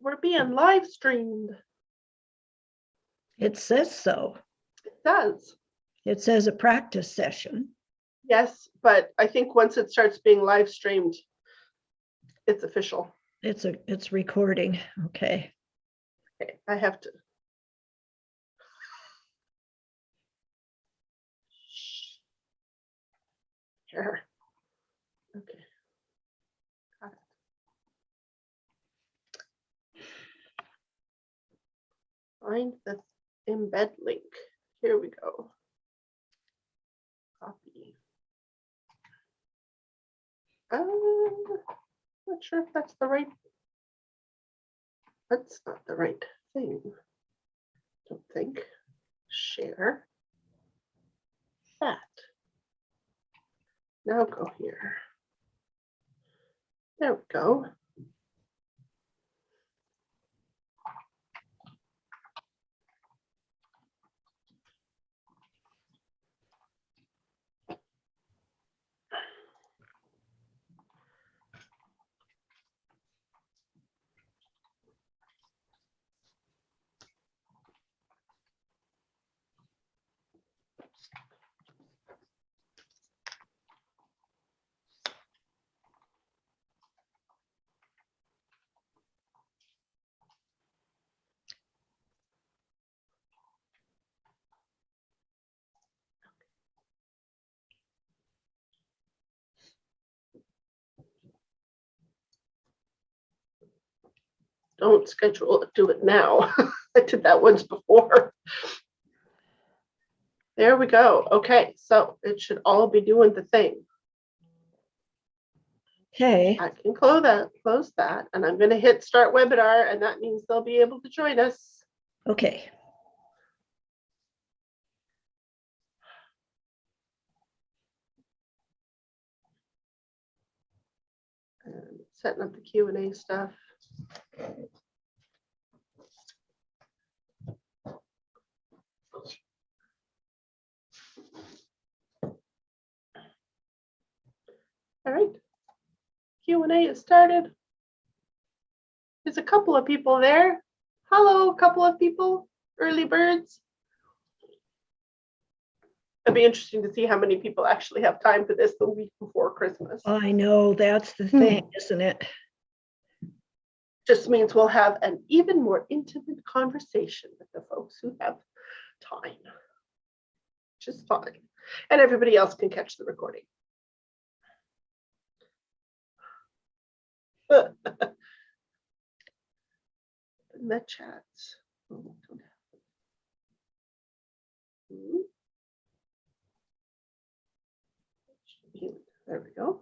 We're being live streamed. It says so. It does. It says a practice session. Yes, but I think once it starts being live streamed, it's official. It's recording. Okay. Okay, I have to. Here. Okay. Got it. Find the embed link. Here we go. Copy. Not sure if that's the right. That's not the right thing. Don't think. Share. That. Now go here. There we go. Don't schedule it, do it now. I did that once before. There we go. Okay, so it should all be doing the thing. Okay. I can close that, and I'm going to hit start webinar, and that means they'll be able to join us. Okay. And setting up the Q&A stuff. All right, Q&A is started. There's a couple of people there. Hello, couple of people, early birds. It'd be interesting to see how many people actually have time for this the week before Christmas. I know that's the thing, isn't it? Just means we'll have an even more intimate conversation with the folks who have time, which is fine. And everybody else can catch the recording. In the chat. Oh, don't have it. There we go.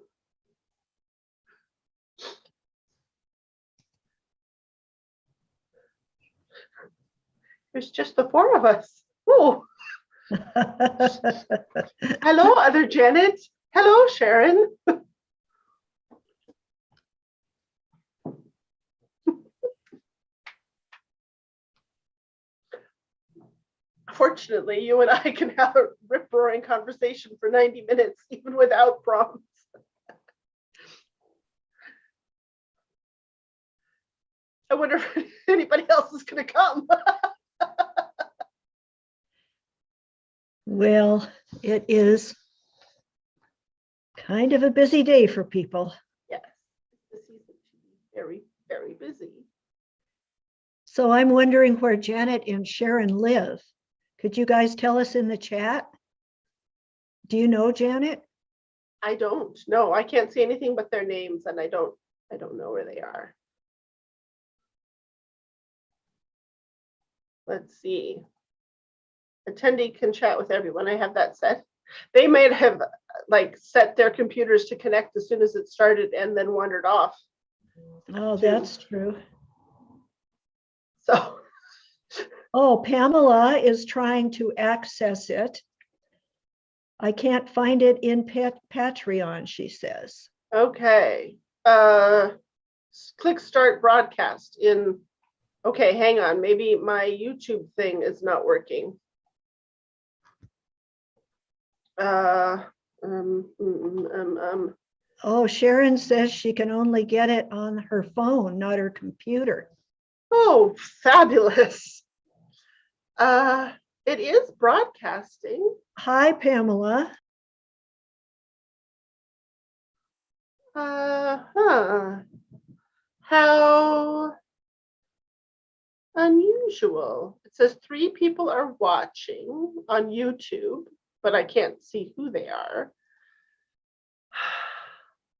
There's just the four of us. Oh, hello, other Janet. Hello, Sharon. Fortunately, you and I can have a rip-roaring conversation for 90 minutes, even without prompts. I wonder if anybody else is going to come. Well, it is kind of a busy day for people. Yes, this season should be very, very busy. So I'm wondering where Janet and Sharon live. Could you guys tell us in the chat? Do you know, Janet? I don't know. I can't see anything but their names, and I don't know where they are. Let's see. Attendee can chat with everyone. I have that set. They might have like set their computers to connect as soon as it started and then wandered off. Oh, that's true. So. Oh, Pamela is trying to access it. I can't find it in Patreon, she says. Okay. Click start broadcast in. Okay, hang on. Maybe my YouTube thing is not working. Oh, Sharon says she can only get it on her phone, not her computer. Oh, fabulous. It is broadcasting. Hi, Pamela. How unusual. It says 3 people are watching on YouTube, but I can't see who they are.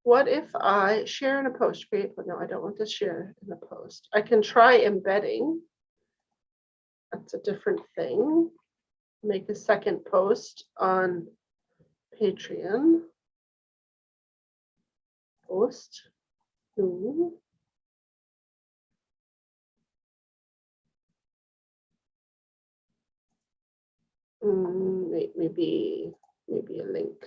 What if I share in a post? Create, but no, I don't want to share in a post. I can try embedding. That's a different thing. Make a second post on Patreon. Post. Ooh. Maybe a link.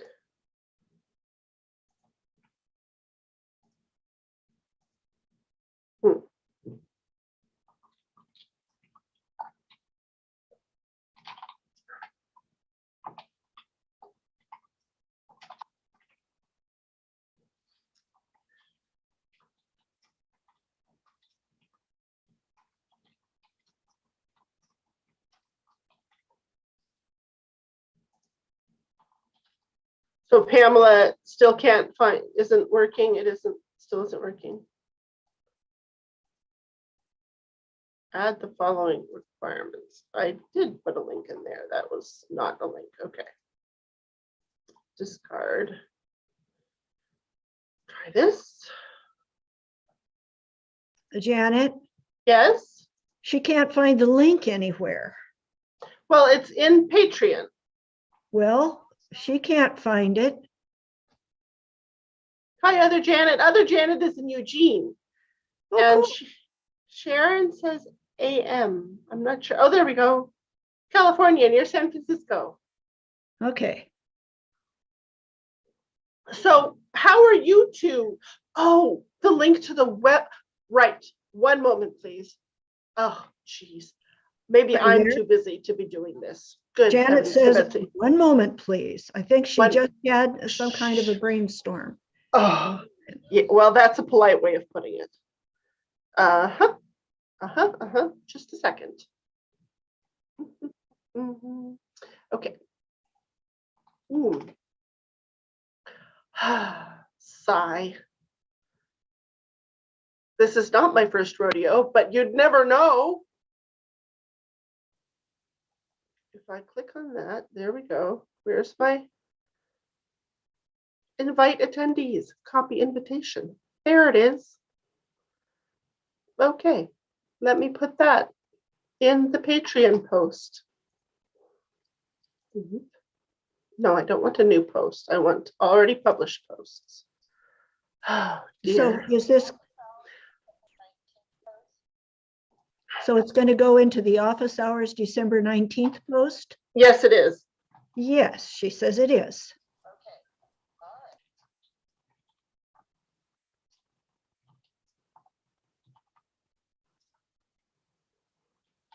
So Pamela still can't find, isn't working. It still isn't working. Add the following requirements. I did put a link in there. That was not a link. Okay. Discard. Try this. Janet, Yes. she can't find the link anywhere. Well, it's in Patreon. Well, she can't find it. Hi, other Janet. Other Janet is in Eugene. Oh, And cool. Sharon says AM. I'm not sure. Oh, there we go. California, near San Francisco. Okay. So how are you two? Oh, the link to the web. Right. One moment, please. Oh, geez. Maybe Are you I'm there? too busy to be doing this. Good Janet heavens to says, Betsy. 1 moment, please. I think she One- just had some kind of a brainstorm. Oh, yeah, well, that's a polite way of putting it. Just a second. Okay. Sigh. This is not my first rodeo, but you'd never know. If I click on that, there we go. Where's my invite attendees? Copy invitation. There it is. Okay, let me put that in the Patreon post. No, I don't want a new post. I want already published posts. Oh, So dear. is this? So it's going to go into the office hours December 19th post? Yes, it is. Yes, she says it is.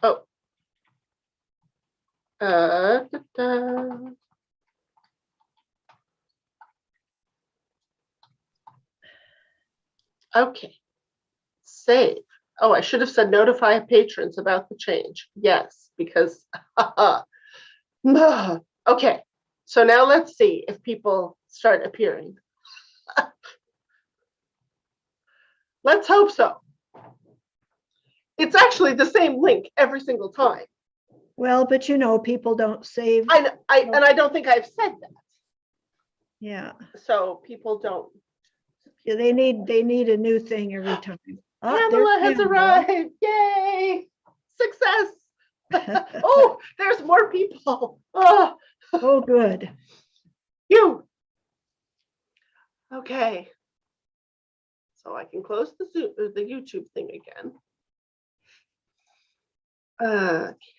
Oh. Da-da. Okay. Save. Oh, I should have said notify patrons about the change. Yes, because okay. So now let's see if people start appearing. Let's hope so. It's actually the same link every single time. Well, but you know, people don't save. And I don't think I've said that. Yeah. So people don't. Yeah, they need a new thing every time. Pamela has arrived. Yay! Success. Oh, there's more people. Oh, Oh, good. you. Okay. So I can close the YouTube thing again.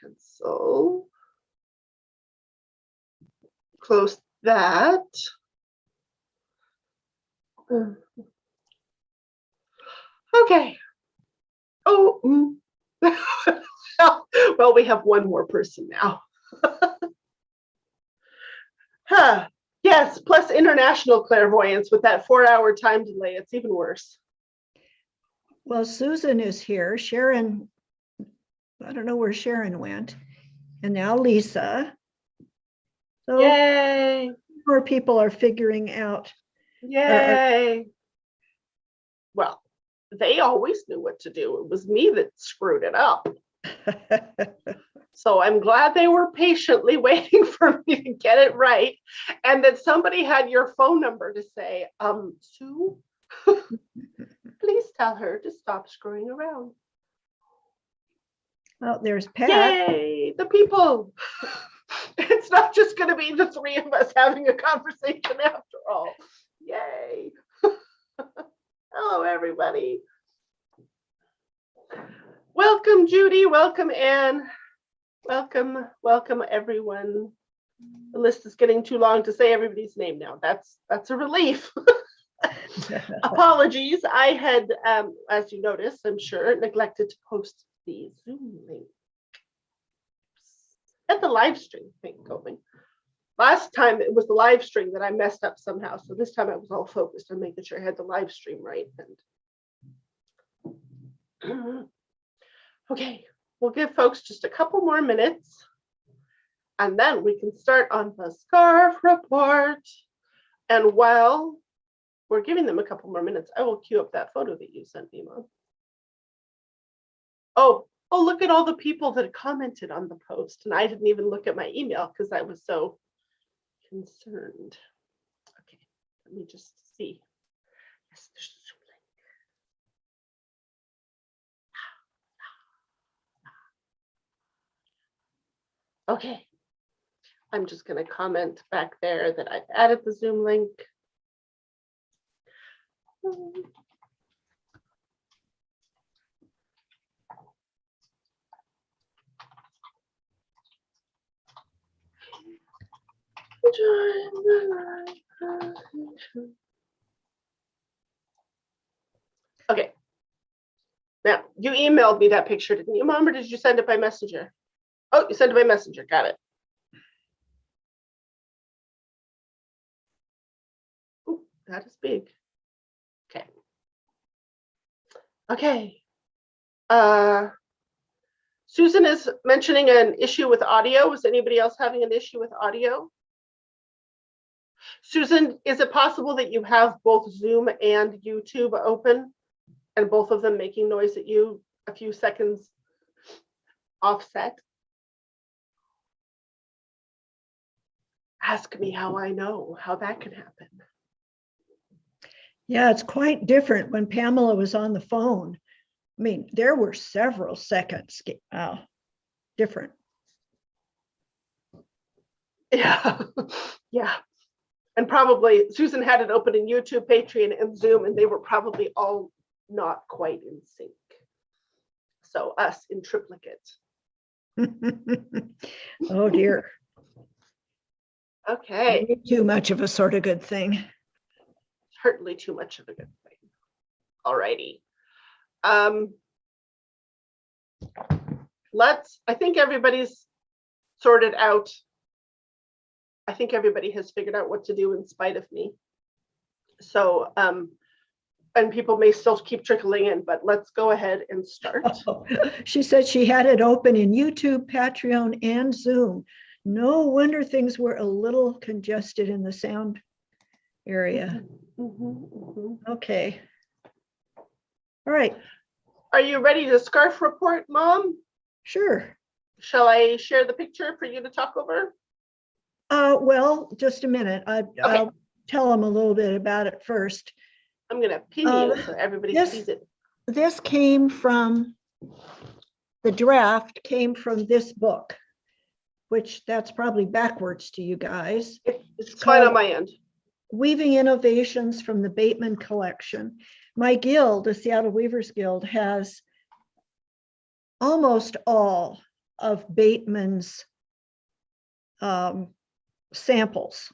Cancel. Close that. Okay. Oh. Well, we have one more person now. Huh. Yes, plus international clairvoyance with that 4-hour time delay. It's even worse. Well, Susan is here. Sharon I don't know where Sharon went. And now Lisa. So Yay. more people are figuring out. Yay. Well, they always knew what to do. It was me that screwed it up. So I'm glad they were patiently waiting for me to get it right. And that somebody had your phone number to say, Sue, please tell her to stop screwing around. Well, there's Pat. Yay, the people. It's not just going to be the three of us having a conversation after all. Yay. Hello, everybody. Welcome, Judy. Welcome, Anne. Welcome, everyone. The list is getting too long to say everybody's name now. That's a relief. Apologies. I had, as you noticed, I'm sure, neglected to post the Zoom link. Get the live stream thing going. Last time it was the live stream that I messed up somehow. So this time I was all focused on making sure I had the live stream right. And okay, we'll give folks just a couple more minutes and then we can start on the scarf report. And while we're giving them a couple more minutes, I will queue up that photo that you sent me, Mom. Oh, look at all the people that commented on the post. And I didn't even look at my email because I was so concerned. Okay, let me just see. Yes, there's a Zoom link. Okay, I'm just going to comment back there that I've added the Zoom link. Okay. Now, you emailed me that picture, didn't you, Mom, or did you send it by messenger? Oh, you sent it by messenger. Got it. Ooh, that is big. Okay. Okay. Susan is mentioning an issue with audio. Was anybody else having an issue with audio? Susan, is it possible that you have both Zoom and YouTube open and both of them making noise at you a few seconds offset? Ask me how I know how that can happen. Yeah, it's quite different when Pamela was on the phone. I mean, there were several seconds different. Yeah, yeah. And probably Susan had it open in YouTube, Patreon, and Zoom, and they were probably all not quite in sync. So us in triplicate. Oh dear. Okay. Maybe too much of a sort of good thing. Certainly too much of a good thing. All righty. I think everybody's sorted out. I think everybody has figured out what to do in spite of me. So, and people may still keep trickling in, but let's go ahead and start. Oh, she said she had it open in YouTube, Patreon, and Zoom. No wonder things were a little congested in the sound area. Okay. All right. Are you ready to scarf report, Mom? Sure. Shall I share the picture for you to talk over? Well, just a minute. I'll tell them a little bit about it first. I'm going to pin you so everybody sees it. This came from, the draft came from this book, which that's probably backwards to you guys. It's fine on my end. Weaving Innovations from the Bateman Collection. My guild, the Seattle Weavers Guild, has almost all of Bateman's samples.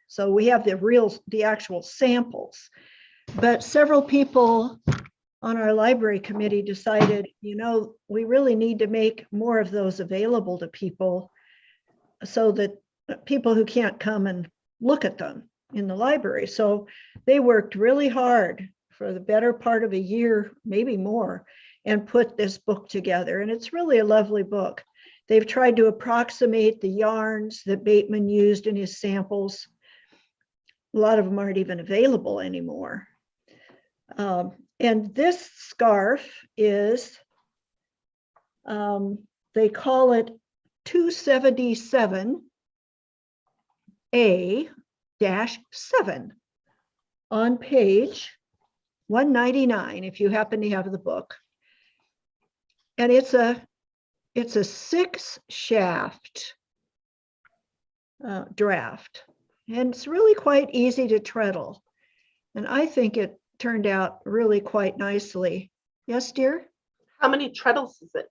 So we have the actual samples, but several people on our library committee decided, we really need to make more of those available to people so that people who can't come and look at them in the library. So they worked really hard for the better part of a year, maybe more, and put this book together. And it's really a lovely book. They've tried to approximate the yarns that Bateman used in his samples. A lot of them aren't even available anymore. And this scarf is, they call it 277A-7 on page 199, if you happen to have the book. And it's a 6-shaft draft. And it's really quite easy to treadle. And I think it turned out really quite nicely. Yes, dear? How many treadles is it?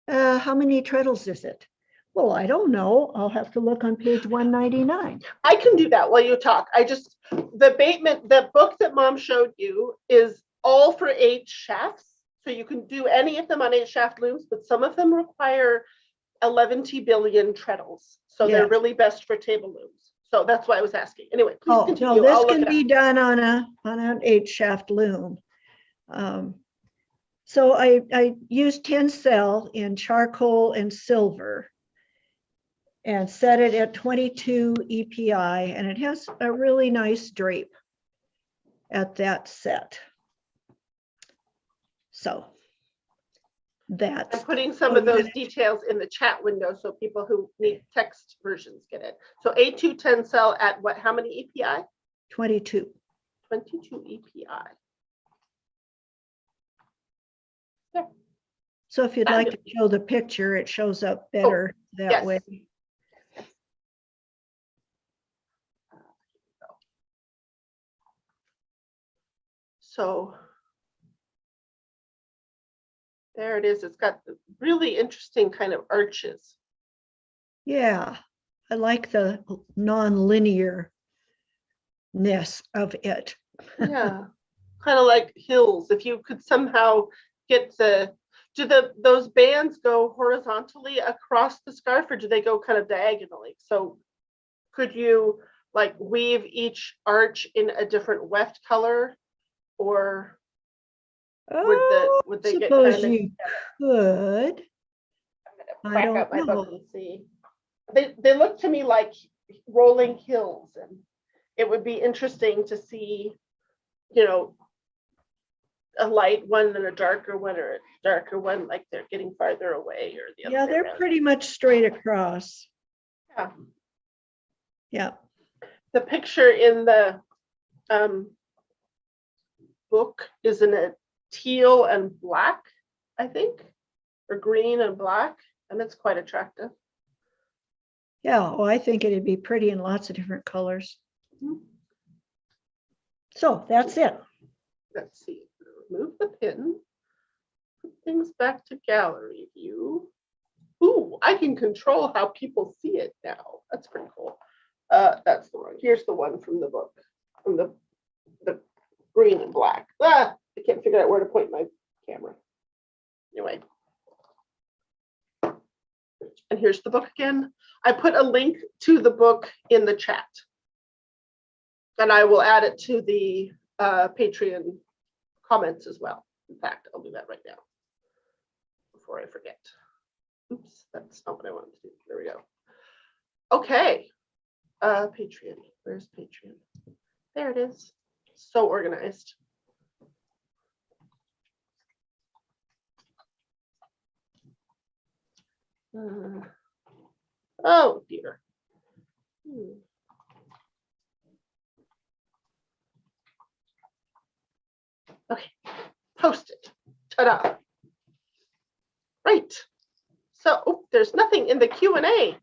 How many treadles is it? Well, I don't know. I'll have to look on page 199. I can do that while you talk. The book that Mom showed you is all for 8 shafts. So you can do any of them on 8 shaft looms, but some of them require 11 billion treadles. So they're Yes. really best for table looms. So that's why I was asking. Anyway, please Oh, continue. no, this I'll look can it be up. done on an 8-shaft loom. So I used tencel in charcoal and silver and set it at 22 EPI, and it has a really nice drape at that set. So I'm that's, putting some of those details in the chat window so people who need text versions get it. So A2 tencel at what? How many EPI? 22. 22 EPI. So if you'd like to show the picture, it shows up better that yes. way. So there it is. It's got really interesting kind of arches. Yeah, I like the non-linearness of it. Yeah, kind of like hills. If you could somehow get those bands go horizontally across the scarf, or do they go kind of diagonally? So could you like weave each arch in a different weft color, or would they get kind of suppose you could. I don't up my book and see. They look to me like rolling hills, and it would be interesting to see, you know, a light one and a darker one, or a darker one, like they're getting farther away, or the other. Yeah, they're pretty much straight across. Yeah. Yeah. The picture in the book is in a teal and black, I think, or green and black, and it's quite attractive. Yeah, well, I think it'd be pretty in lots of different colors. Mm-hmm. So that's it. Let's see. Remove the pin. Put things back to gallery view. Ooh, I can control how people see it now. That's pretty cool. That's the one. Here's the one from the book, from the green and black. I can't figure out where to point my camera. Anyway. And here's the book again. I put a link to the book in the chat. And I will add it to the Patreon comments as well. In fact, I'll do that right now before I forget. Oops, that's not what I wanted to do. There we go. Okay. Patreon. Where's Patreon? There it is. So organized. Oh dear. Okay, post it. Ta-da. Right. So there's nothing in the Q&A.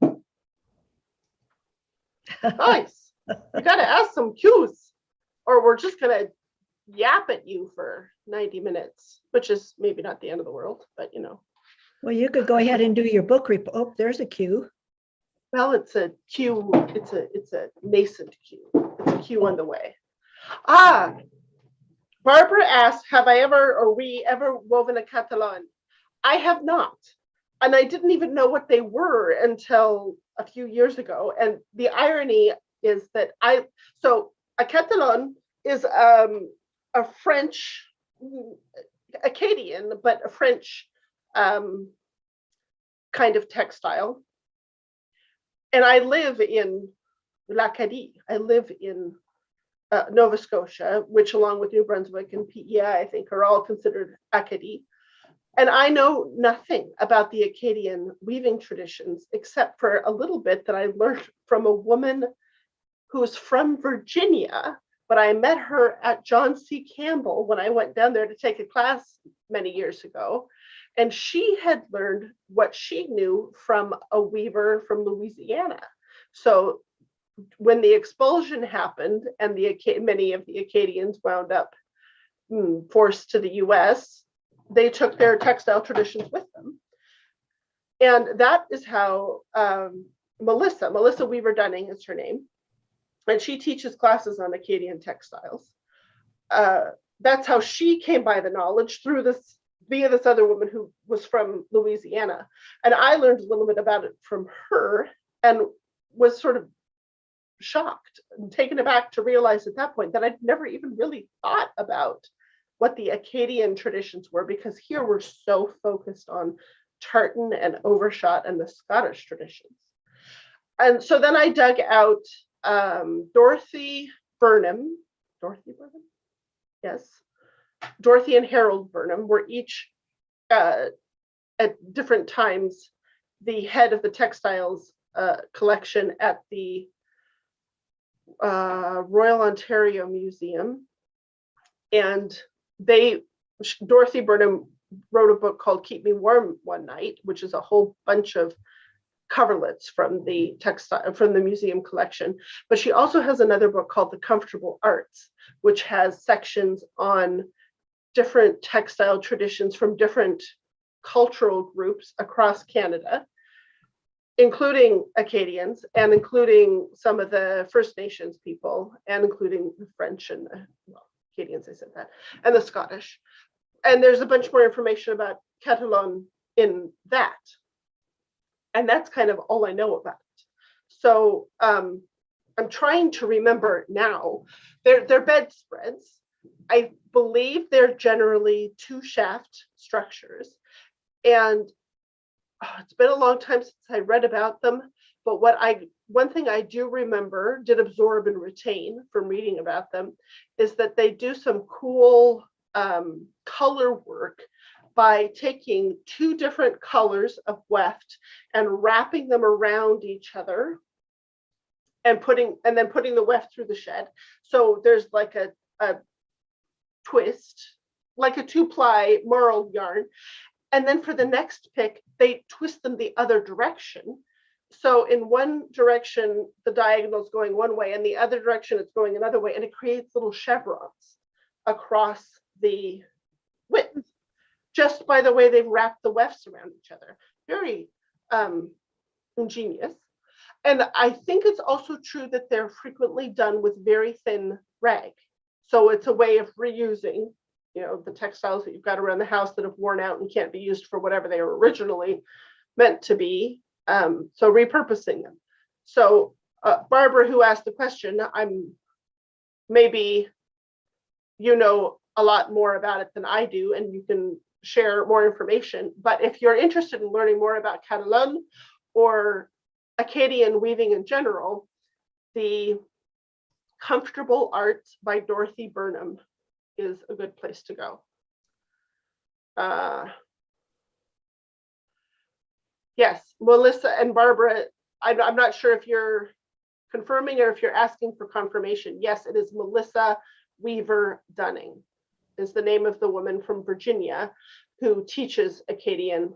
Nice. You got to ask some cues, or we're just going to yap at you for 90 minutes, which is maybe not the end of the world, but you know. Well, you could go ahead and do your book report. Oh, there's a cue. Well, it's a cue. It's a nascent cue. It's a cue on the way. Barbara asked, have I ever, or we ever woven a Catalan? I have not. And I didn't even know what they were until a few years ago. And the irony is that so a Catalan is a French, Acadian, but a French kind of textile. And I live in l'Acadie. I live in Nova Scotia, which along with New Brunswick and PEI, I think are all considered Acadie. And I know nothing about the Acadian weaving traditions, except for a little bit that I learned from a woman who's from Virginia, but I met her at John C. Campbell when I went down there to take a class many years ago. And she had learned what she knew from a weaver from Louisiana. So when the expulsion happened and many of the Acadians wound up forced to the US, they took their textile traditions with them. And that is how Melissa Weaver Dunning is her name, and she teaches classes on Acadian textiles. That's how she came by the knowledge, through this, via this other woman who was from Louisiana. And I learned a little bit about it from her and was sort of shocked and taken aback to realize at that point that I'd never even really thought about what the Acadian traditions were, because here we're so focused on tartan and overshot and the Scottish traditions. And so then I dug out Dorothy Burnham, yes, Dorothy and Harold Burnham were each at different times the head of the textiles collection at the Royal Ontario Museum. And Dorothy Burnham wrote a book called Keep Me Warm One Night, which is a whole bunch of coverlets from the museum collection. But she also has another book called The Comfortable Arts, which has sections on different textile traditions from different cultural groups across Canada, including Acadians and including some of the First Nations people, and including the French and Acadians, I said that, and the Scottish. And there's a bunch more information about Catalan in that. And that's kind of all I know about it. So I'm trying to remember now. They're bedspreads. I believe they're generally 2-shaft structures. And it's been a long time since I read about them. But one thing I do remember, did absorb and retain from reading about them, is that they do some cool color work by taking 2 different colors of weft and wrapping them around each other and then putting the weft through the shed. So there's like a twist, like a 2-ply marled yarn. And then for the next pick, they twist them the other direction. So in one direction, the diagonal is going one way, and the other direction it's going another way, and it creates little chevrons across the width, just by the way they've wrapped the wefts around each other. Very ingenious. And I think it's also true that they're frequently done with very thin rag. So it's a way of reusing, the textiles that you've got around the house that have worn out and can't be used for whatever they were originally meant to be. So repurposing them. So Barbara, who asked the question, maybe a lot more about it than I do, and you can share more information. But if you're interested in learning more about Catalan or Acadian weaving in general, the Comfortable Arts by Dorothy Burnham is a good place to go. Yes, Melissa and Barbara, I'm not sure if you're confirming or if you're asking for confirmation. Yes, it is Melissa Weaver Dunning is the name of the woman from Virginia who teaches Acadian.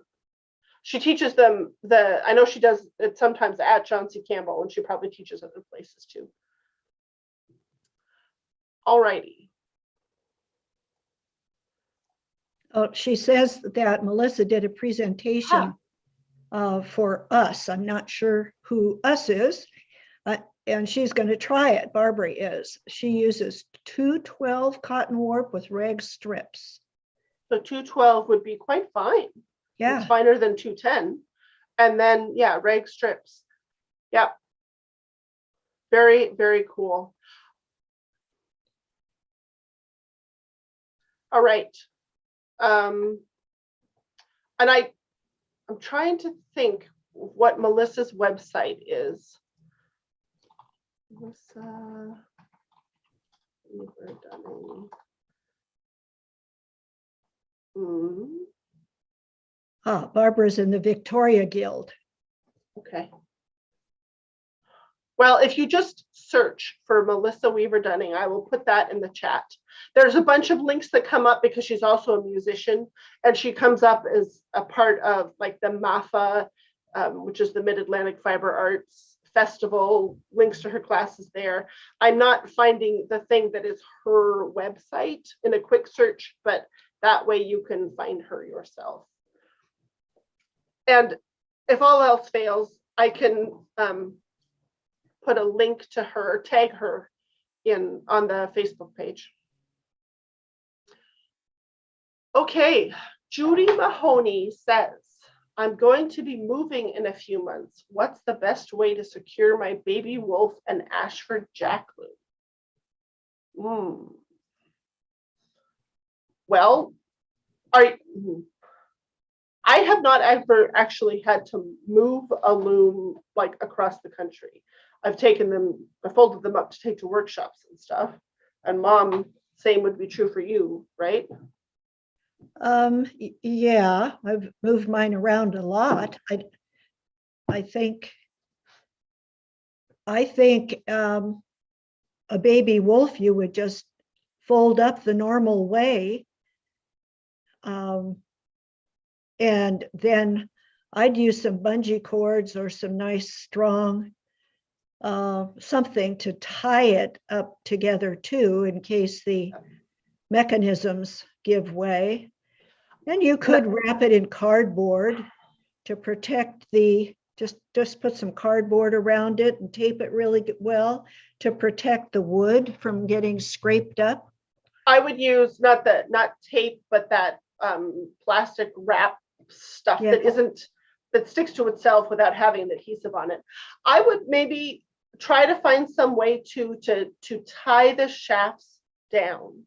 She teaches them I know she does it sometimes at John C. Campbell, and she probably teaches other places too. All righty. Oh, she says that Melissa did a presentation for us. I'm not sure who us is, and she's going to try it. Barbara is. She uses 212 cotton warp with rag strips. So 212 would be quite fine. Yeah. It's finer than 210. And then, yeah, rag strips. Yep. Very, very cool. All right. And I'm trying to think what Melissa's website is. Melissa Weaver Dunning. Barbara's in the Victoria Guild. Okay. Well, if you just search for Melissa Weaver Dunning, I will put that in the chat. There's a bunch of links that come up because she's also a musician, and she comes up as a part of like the MAFA, which is the Mid-Atlantic Fiber Arts Festival, links to her classes there. I'm not finding the thing that is her website in a quick search, but that way you can find her yourself. And if all else fails, I can put a link to her, tag her on the Facebook page. Okay, Judy Mahoney says, I'm going to be moving in a few months. What's the best way to secure my baby wolf and Ashford jackaloon? Well, I have not ever actually had to move a loom like across the country. I've taken them, I folded them up to take to workshops and stuff. And Mom, same would be true for you, right? Yeah, I've moved mine around a lot. I think a baby wolf you would just fold up the normal way. And then I'd use some bungee cords or some nice strong something to tie it up together too, in case the mechanisms give way. And you could wrap it in cardboard to protect just put some cardboard around it and tape it really well to protect the wood from getting scraped up. I would use not tape, but that plastic wrap stuff that sticks to itself without having an adhesive on it. I would maybe try to find some way to tie the shafts down.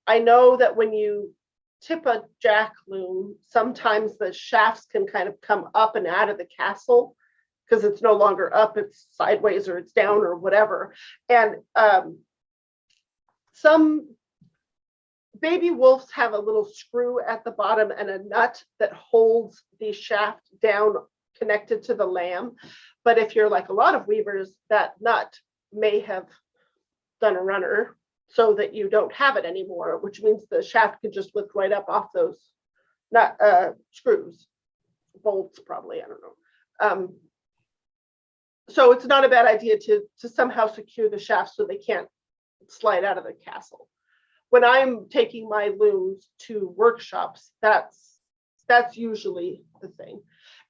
I know that when you tip a jack loom, sometimes the shafts can kind of come up and out of the castle because it's no longer up, it's sideways or it's down or whatever. And some baby wolves have a little screw at the bottom and a nut that holds the shaft down connected to the lamb. But if you're like a lot of weavers, that nut may have done a runner so that you don't have it anymore, which means the shaft could just lift right up off those screws, bolts probably, I don't know. So it's not a bad idea to somehow secure the shaft so they can't slide out of the castle. When I'm taking my looms to workshops, that's usually the thing.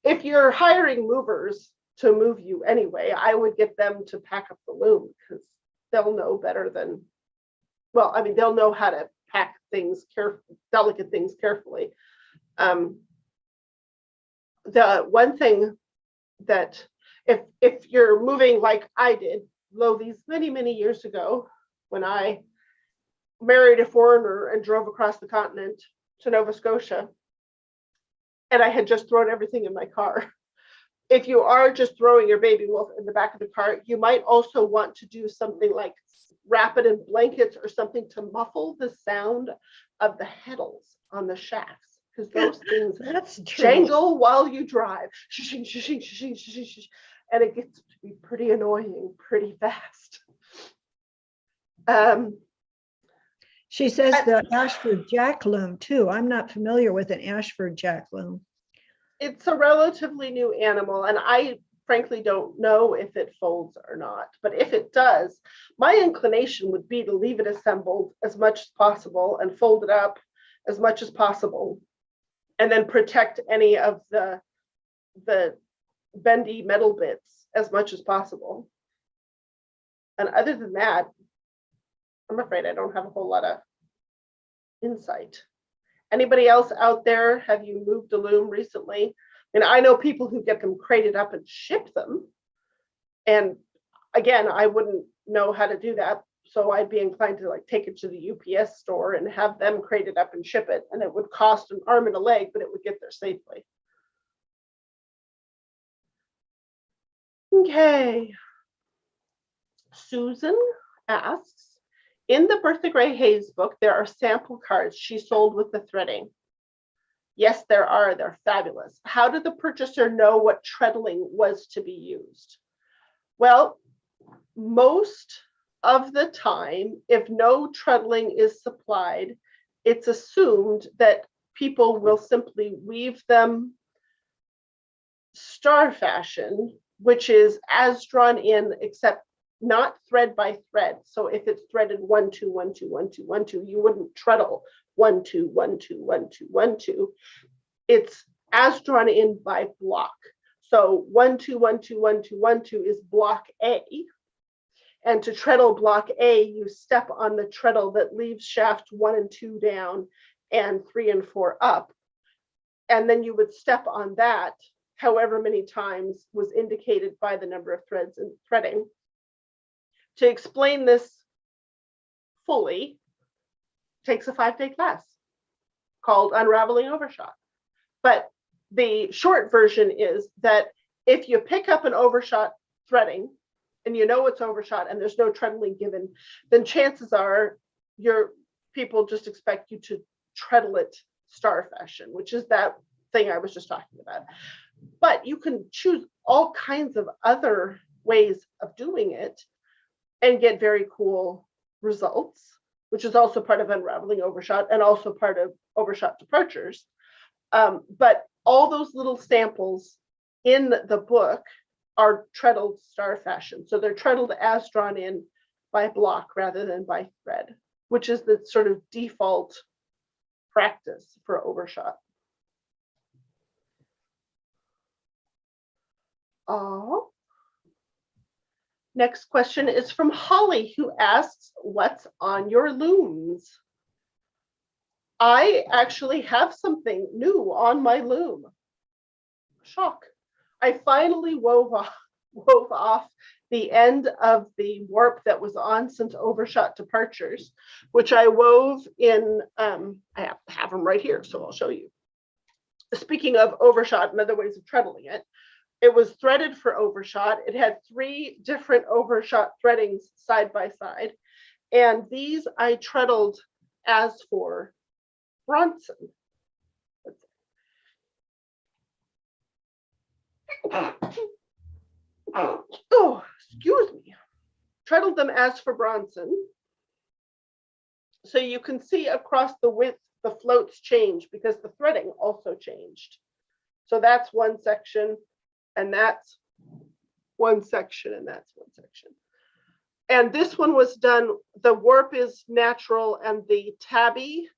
If you're hiring movers to move you anyway, I would get them to pack up the loom because they'll know better than, well, I mean, they'll know how to pack things delicate things carefully. The one thing that if you're moving like I did, these many years ago, when I married a foreigner and drove across the continent to Nova Scotia, and I had just thrown everything in my car. If you are just throwing your baby wolf in the back of the car, you might also want to do something like wrap it in blankets or something to muffle the sound of the heddles on the shafts, because those things jangle while you drive. And it gets to be pretty annoying pretty fast. She says the Ashford jack loom too. I'm not familiar with an Ashford jack loom. It's a relatively new animal, and I frankly don't know if it folds or not. But if it does, my inclination would be to leave it assembled as much as possible and fold it up as much as possible, and then protect any of the bendy metal bits as much as possible. And other than that, I'm afraid I don't have a whole lot of insight. Anybody else out there? Have you moved a loom recently? And I know people who get them crated up and ship them. And again, I wouldn't know how to do that. So I'd be inclined to like take it to the UPS store and have them crate it up and ship it. And it would cost an arm and a leg, but it would get there safely. Okay. Susan asks, in the Bertha Gray Hayes book, there are sample cards she sold with the threading. Yes, there are. They're fabulous. How did the purchaser know what treadling was to be used? Well, most of the time, if no treadling is supplied, it's assumed that people will simply weave them star fashion, which is as drawn in, except not thread by thread. So if it's threaded 1 2 1 2 1 2 1 2, you wouldn't treadle 1 2 1 2 1 2 1 2. It's as drawn in by block. So 1 2 1 2 1 2 1 2 is block A. And to treadle block A, you step on the treadle that leaves shaft 1 and 2 down and 3 and 4 up. And then you would step on that however many times was indicated by the number of threads and threading. To explain this fully takes a 5-day class called Unraveling Overshot. But the short version is that if you pick up an overshot threading and you know it's overshot and there's no treadling given, then chances are your people just expect you to treadle it star fashion, which is that thing I was just talking about. But you can choose all kinds of other ways of doing it and get very cool results, which is also part of Unraveling Overshot and also part of Overshot Departures. But all those little samples in the book are treadled star fashion. So they're treadled as drawn in by block rather than by thread, which is the sort of default practice for overshot. Oh. Next question is from Holly, who asks, what's on your looms? I actually have something new on my loom. Shock. I finally wove off the end of the warp that was on since Overshot Departures, which I wove in, I have them right here, so I'll show you. Speaking of overshot and other ways of treadling it, it was threaded for overshot. It had 3 different overshot threadings side by side. And these I treadled as for Bronson. Oh, excuse me. Treadled them as for Bronson. So you can see across the width, the floats change because the threading also changed. So that's one section, and that's one section, and that's one section. And this one was done, the warp is natural and the tabby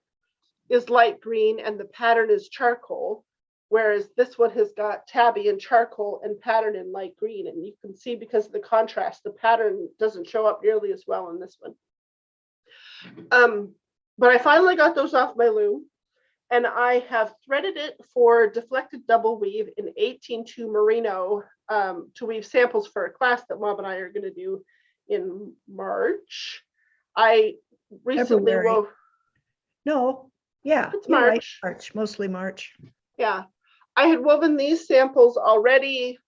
is light green and the pattern is charcoal, whereas this one has got tabby and charcoal and pattern in light green. And you can see because of the contrast, the pattern doesn't show up nearly as well in this one. But I finally got those off my loom, and I have threaded it for deflected double weave in 18-2 merino to weave samples for a class that Mom and I are going to do in March. I recently February. wove. No, yeah, It's you're right, March. March, mostly March. Yeah, I had woven these samples already.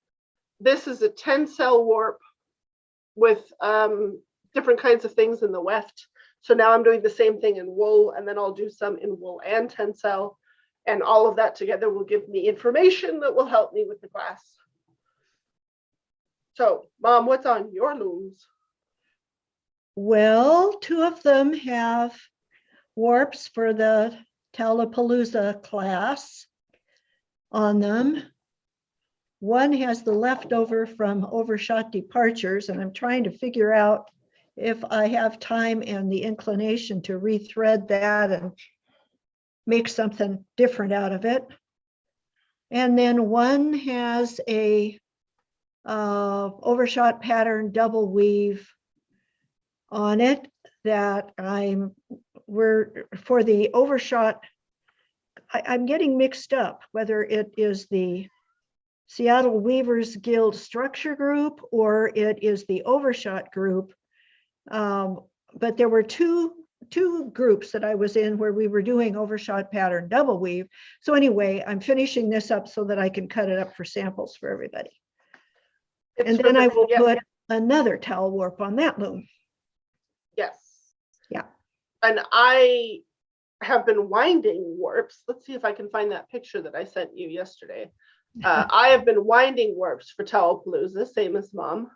This is a 10-cell warp with different kinds of things in the weft. So now I'm doing the same thing in wool, and then I'll do some in wool and 10-cell. And all of that together will give me information that will help me with the class. So, Mom, what's on your looms? Well, 2 of them have warps for the Tallapalooza class on them. One has the leftover from Overshot Departures, and I'm trying to figure out if I have time and the inclination to rethread that and make something different out of it. And then one has a overshot pattern double weave on it that we're for the overshot. I'm getting mixed up whether it is the Seattle Weavers Guild structure group or it is the overshot group. but there were two groups that I was in where we were doing overshot pattern double weave. So anyway, I'm finishing this up so that I can cut it up for samples for everybody. It's And for then I the- will yeah, put another towel warp on that loom. yes. Yeah. And I have been winding warps. Let's see if I can find that picture that I sent you yesterday. I have been winding warps for Towelpalooza, same as Mom.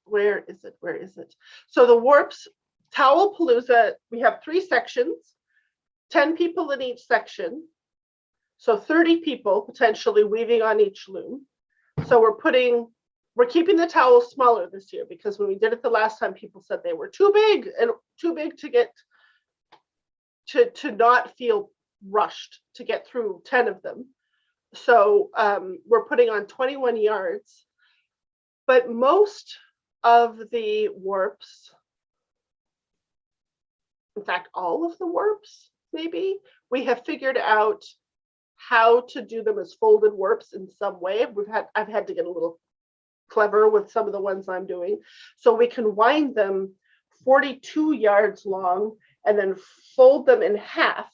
Where is it? Where is it? So the warps, Towelpalooza, we have 3 sections, 10 people in each section. So 30 people potentially weaving on each loom. So we're keeping the towels smaller this year because when we did it the last time, people said they were too big to get to not feel rushed to get through 10 of them. So we're putting on 21 yards, but most of the warps, in fact, all of the warps, maybe, we have figured out how to do them as folded warps in some way. I've had to get a little clever with some of the ones I'm doing. So we can wind them 42 yards long and then fold them in half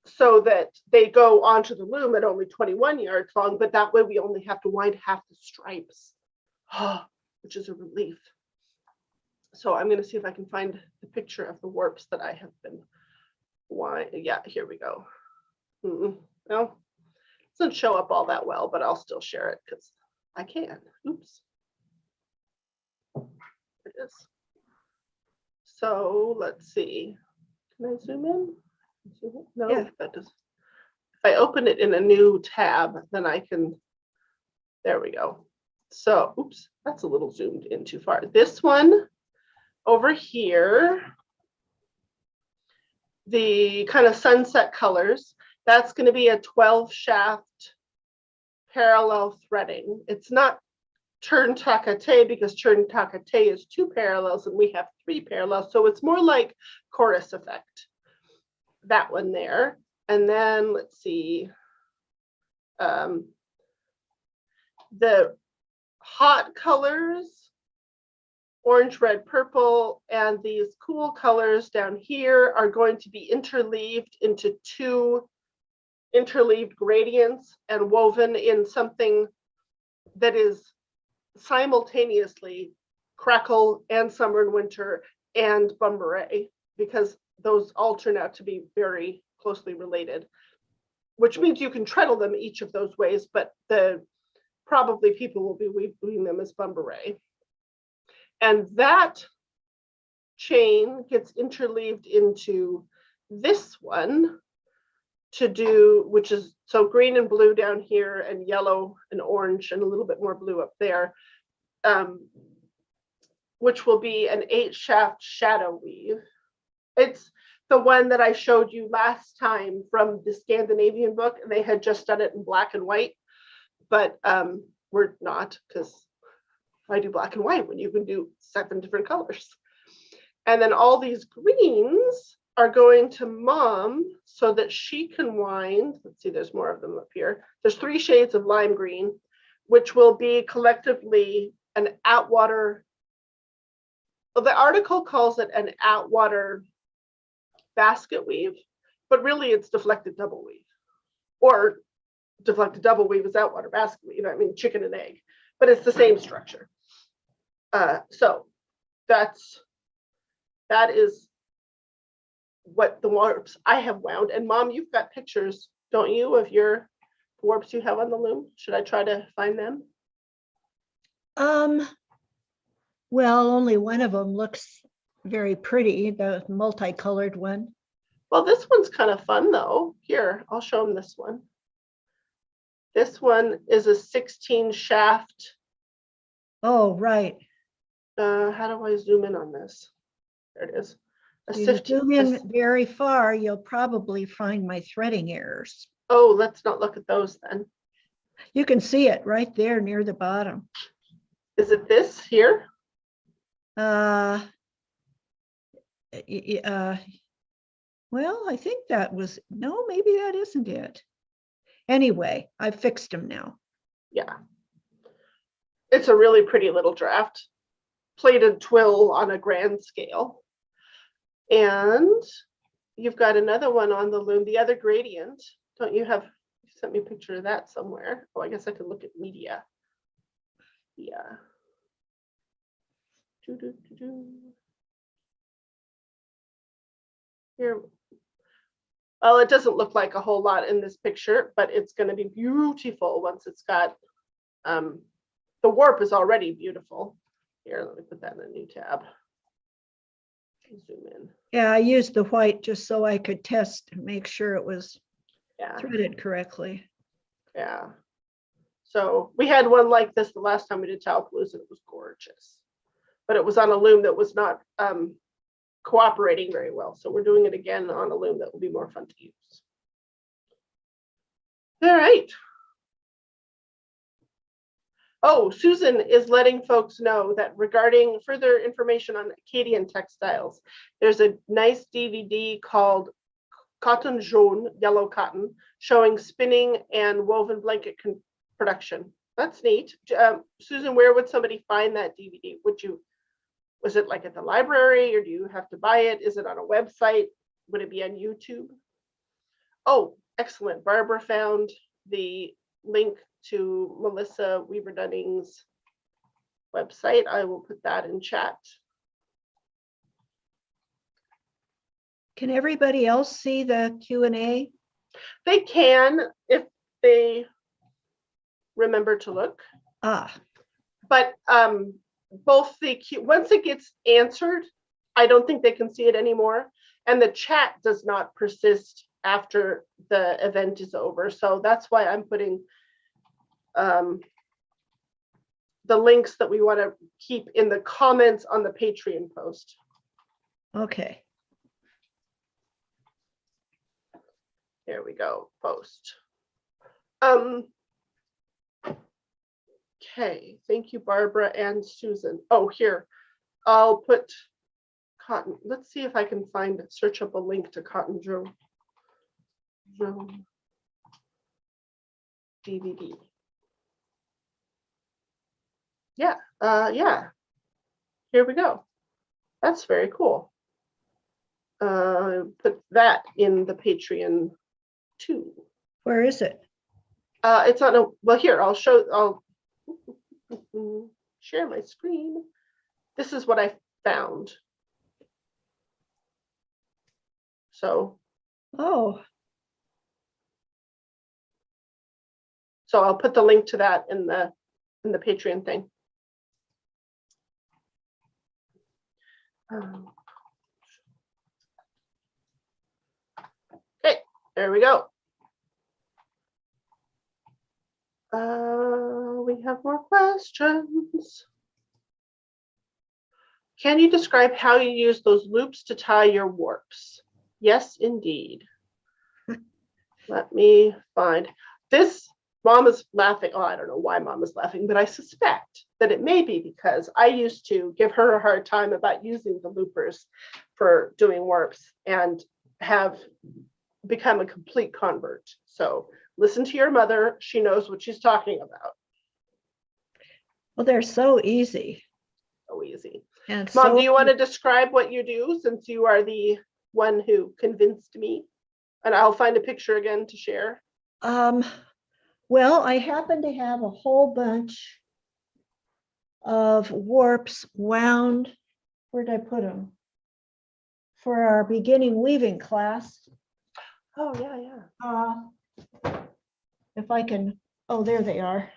so that they go onto the loom at only 21 yards long, but that way we only have to wind half the stripes, which is a relief. So I'm going to see if I can find the picture of the warps that I have been winding. Yeah, here we go. Well, it doesn't show up all that well, but I'll still share it because I can. Oops. It is. So let's see. Can I zoom in? No, Yeah. that does. If I open it in a new tab, then I can. There we go. So, oops, that's a little zoomed in too far. This one over here, the kind of sunset colors, that's going to be a 12 shaft parallel threading. It's not turn takate because turn takate is 2 parallels and we have 3 parallels. So it's more like chorus effect. That one there. And then let's see. The hot colors, orange, red, purple, and these cool colors down here are going to be interleaved into 2 interleaved gradients and woven in something that is simultaneously crackle and summer and winter and bumberay, because those all turn out to be very closely related, which means you can treadle them each of those ways, but probably people will be weaving them as bumberay. And that chain gets interleaved into this one to do, which is so green and blue down here and yellow and orange and a little bit more blue up there, which will be an 8 shaft shadow weave. It's the one that I showed you last time from the Scandinavian book, and they had just done it in black and white, but we're not, because I do black and white when you can do 7 different colors. And then all these greens are going to Mom so that she can wind. Let's see, there's more of them up here. There's 3 shades of lime green, which will be collectively an Atwater. Well, the article calls it an Atwater basket weave, but really it's deflected double weave, or deflected double weave is Atwater basket weave. I mean, chicken and egg, but it's the same structure. So that is what the warps I have wound. And Mom, you've got pictures, don't you, of your warps you have on the loom? Should I try to find them? Well, only one of them looks very pretty, the multicolored one. Well, this one's kind of fun though. Here, I'll show them this one. This one is a 16 shaft. Oh, right. How do I zoom in on this? There it is. You zoom in very far, you'll probably find my threading errors. Oh, let's not look at those then. You can see it right there near the bottom. Is it this here? Well, I think that was, no, maybe that isn't it. Anyway, I fixed them now. Yeah. It's a really pretty little draft. plated twill on a grand scale. And you've got another one on the loom, the other gradient. Don't you have, you sent me a picture of that somewhere. Oh, I guess I could look at media. Yeah. Here. Well, it doesn't look like a whole lot in this picture, but it's going to be beautiful once it's got, the warp is already beautiful. Here, let me put that in a new tab. Zoom in. Yeah, I used the white just so I could test and make sure it was Yeah. threaded correctly. Yeah. So we had one like this the last time we did Taupalooza. It was gorgeous, but it was on a loom that was not cooperating very well. So we're doing it again on a loom that will be more fun to use. All right. Oh, Susan is letting folks know that regarding further information on Acadian textiles, there's a nice DVD called Cotton Jaune, Yellow Cotton, showing spinning and woven blanket production. That's neat. Susan, where would somebody find that DVD? Was it like at the library, or do you have to buy it? Is it on a website? Would it be on YouTube? Oh, excellent. Barbara found the link to Melissa Weaver Dunning's website. I will put that in chat. Can everybody else see the Q&A? They can if they remember to look. But both once it gets answered, I don't think they can see it anymore. And the chat does not persist after the event is over. So that's why I'm putting the links that we want to keep in the comments on the Patreon post. Okay. There we go, post. Okay, thank you, Barbara and Susan. Oh, here, I'll put cotton. Let's see if I can search up a link to Cotton Jaune DVD. Yeah, yeah, here we go. That's very cool. Put that in the Patreon too. Where is it? It's on a, well, here, I'll share my screen. This is what I found. So Oh, I'll put the link to that in the Patreon thing. Okay, there we go. We have more questions. Can you describe how you use those loops to tie your warps? Yes, indeed. Let me find this. Mom is laughing. Oh, I don't know why Mom is laughing, but I suspect that it may be because I used to give her a hard time about using the loopers for doing warps and have become a complete convert. So listen to your mother. She knows what she's talking about. well, they're so easy. So easy. And Mom, so, do you want to describe what you do since you are the one who convinced me? And I'll find a picture again to share. well, I happen to have a whole bunch of warps wound. Where did I put them? For our beginning weaving class. Oh, yeah, yeah. If I can, oh, there they are.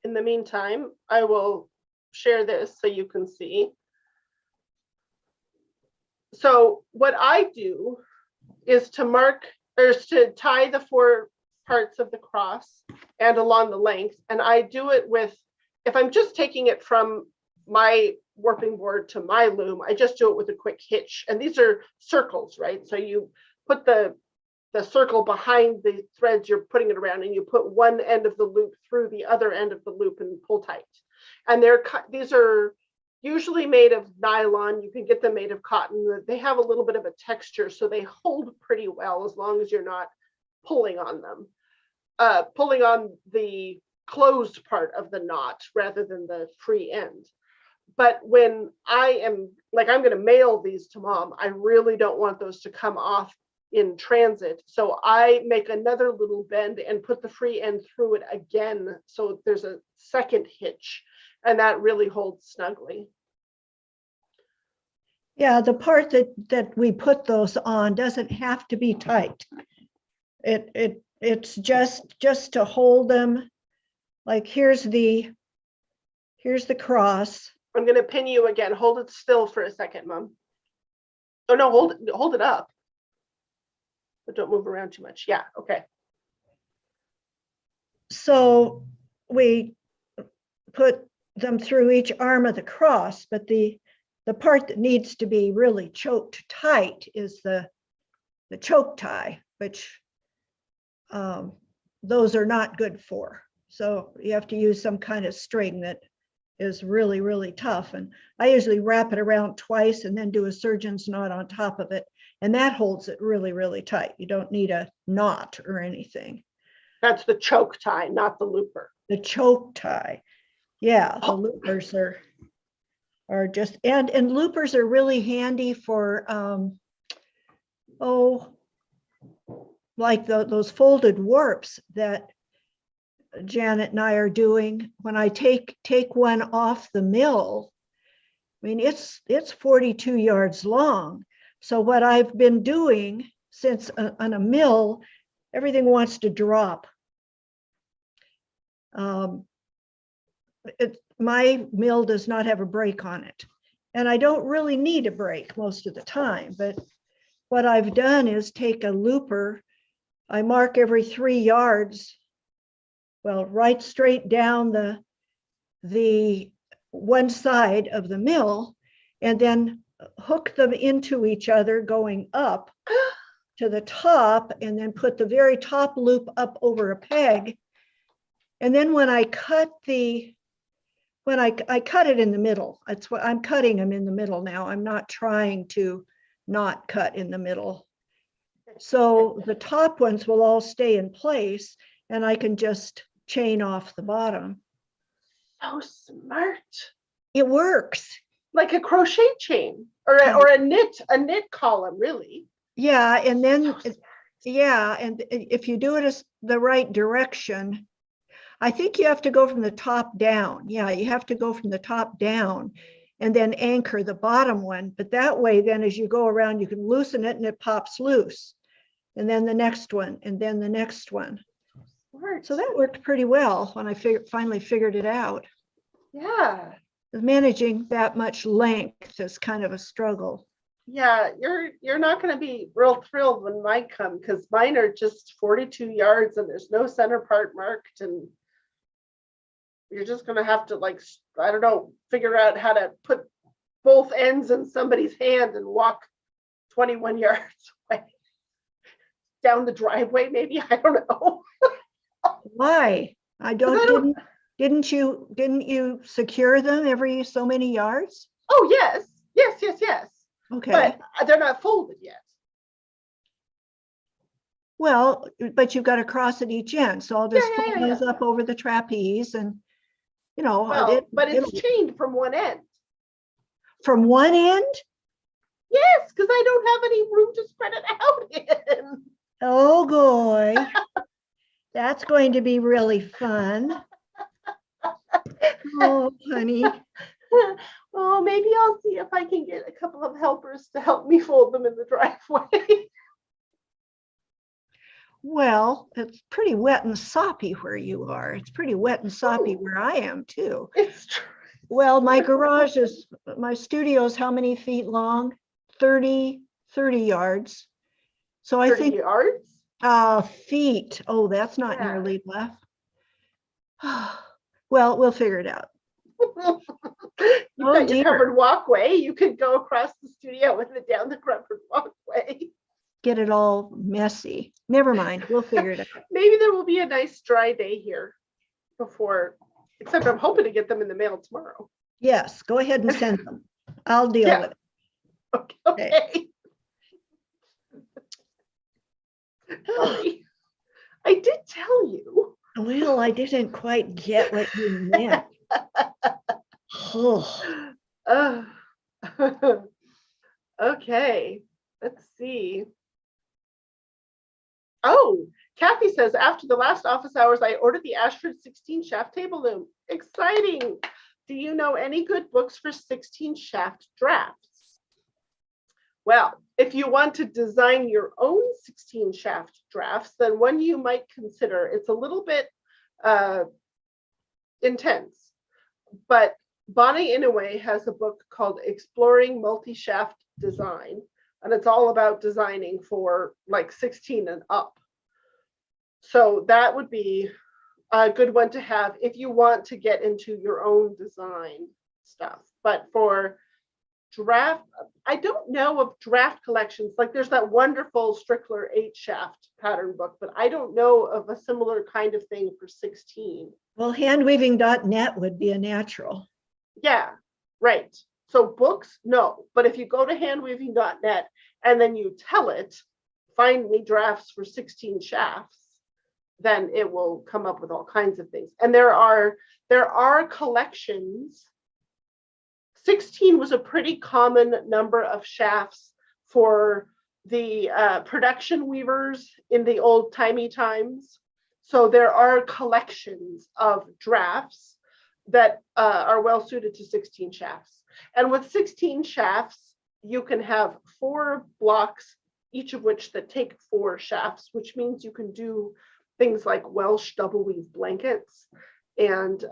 In the meantime, I will share this so you can see. So what I do is to mark, or is to tie the 4 parts of the cross and along the length. And I do it with, if I'm just taking it from my warping board to my loom, I just do it with a quick hitch. And these are circles, right? So you put the circle behind the threads you're putting it around, and you put one end of the loop through the other end of the loop and pull tight. And these are usually made of nylon. You can get them made of cotton. They have a little bit of a texture, so they hold pretty well as long as you're not pulling on them. Pulling on the closed part of the knot rather than the free end. But when I am like, I'm going to mail these to mom, I really don't want those to come off in transit. So I make another little bend and put the free end through it again. So there's a second hitch, and that really holds snugly. Yeah, the part that we put those on doesn't have to be tight. It's just to hold them. Like here's the cross. I'm going to pin you again. Hold it still for a second, Mom. Oh no, hold it up. But don't move around too much. Yeah, okay. So we put them through each arm of the cross, but the part that needs to be really choked tight is the choke tie, which those are not good for. So you have to use some kind of string that is really, really tough. And I usually wrap it around twice and then do a surgeon's knot on top of it. And that holds it really, really tight. You don't need a knot or anything. That's the choke tie, not the looper. The choke tie. Yeah, the loopers are just, and loopers are really handy for, like those folded warps that Janet and I are doing. When I take one off the mill, I mean, it's 42 yards long. So what I've been doing since on a mill, everything wants to drop. My mill does not have a brake on it, and I don't really need a brake most of the time. But what I've done is take a looper. I mark every 3 yards. Well, right straight down the one side of the mill, and then hook them into each other going up to the top, and then put the very top loop up over a peg. And then when I cut I cut it in the middle. That's what I'm cutting them in the middle now. I'm not trying to not cut in the middle. So the top ones will all stay in place, and I can just chain off the bottom. So smart. It works. Like a crochet chain or a knit column, really. Yeah, and then So yeah, and if you do it as the right direction, I think you have to go from the top down. Yeah, you have to go from the top down and then anchor the bottom one. But that way, then as you go around, you can loosen it and it pops loose. And then the next one, and then the next one. smart. So that worked pretty well when I finally figured it out. Yeah. Managing that much length is kind of a struggle. Yeah, you're not going to be real thrilled when mine come, because mine are just 42 yards and there's no center part marked, and you're just going to have to, like, I don't know, figure out how to put both ends in somebody's hand and walk 21 yards away down the driveway, maybe. I don't know. Why? Didn't you secure them every so many yards? Oh, yes. Okay. But they're not folded yet. Well, but you've got a cross at each end, so I'll just Yeah. fold those up over the trapeze, and Well, but it's chained from one end. From one end? Yes, because I don't have any room to spread it out in. Oh boy. That's going to be really fun. Oh, honey. Oh, maybe I'll see if I can get a couple of helpers to help me fold them in the driveway. Well, it's pretty wet and soppy where you are. It's pretty wet and soppy where I am too. It's true. Well, my studio is how many feet long? 30 yards. So I 30 think yards? feet. Oh, that's not Yeah. nearly left. Well, we'll figure it out. You've got your covered walkway. You could go across the studio with it down the covered walkway. Get it all messy. Never mind. We'll figure it out. Maybe there will be a nice dry day here before, except I'm hoping to get them in the mail tomorrow. Yes, go ahead and send them. I'll deal with it. Okay. Sorry. I did tell you Well, I didn't quite get what you meant. Oh, Uh, okay, let's see. Oh, Kathy says, after the last office hours, I ordered the Ashford 16 shaft table loom. Exciting. Do you know any good books for 16 shaft drafts? Well, if you want to design your own 16 shaft drafts, then one you might consider, it's a little bit intense, but Bonnie Inouye has a book called Exploring Multi-Shaft Design, and it's all about designing for like 16 and up. So that would be a good one to have if you want to get into your own design stuff. But for draft, I don't know of draft collections. Like there's that wonderful Strickler 8 shaft pattern book, but I don't know of a similar kind of thing for 16. well, handweaving.net would be a natural. Yeah, right. So books, no. But if you go to handweaving.net and then you tell it, find me drafts for 16 shafts, then it will come up with all kinds of things. And there are collections. 16 was a pretty common number of shafts for the production weavers in the old timey times. So there are collections of drafts that are well suited to 16 shafts. And with 16 shafts, you can have 4 blocks, each of which that take 4 shafts, which means you can do things like Welsh double weave blankets and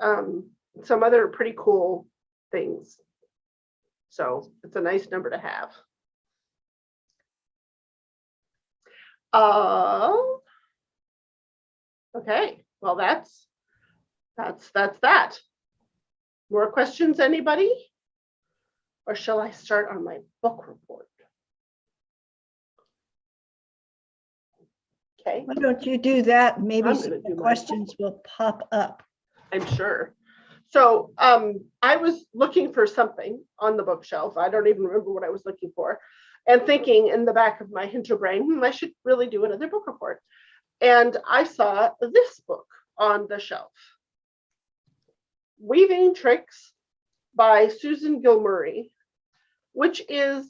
some other pretty cool things. So it's a nice number to have. Okay, well, that's that. More questions, anybody? Or shall I start on my book report? Okay. Why don't you do that? Maybe I'm some gonna do my questions will pop up. I'm sure. So I was looking for something on the bookshelf. I don't even remember what I was looking for, and thinking in the back of my hinterbrain, I should really do another book report. And I saw this book on the shelf, Weaving Tricks by Susan Gilmurray, which is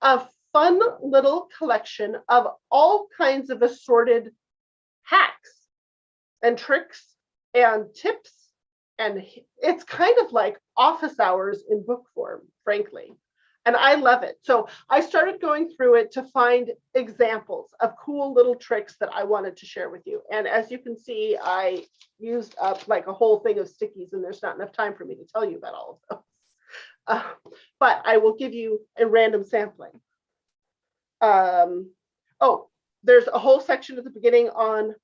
a fun little collection of all kinds of assorted hacks and tricks and tips. And it's kind of like office hours in book form, frankly. And I love it. So I started going through it to find examples of cool little tricks that I wanted to share with you. And as you can see, I used up like a whole thing of stickies, and there's not enough time for me to tell you about all of those. But I will give you a random sampling. Oh, there's a whole section at the beginning on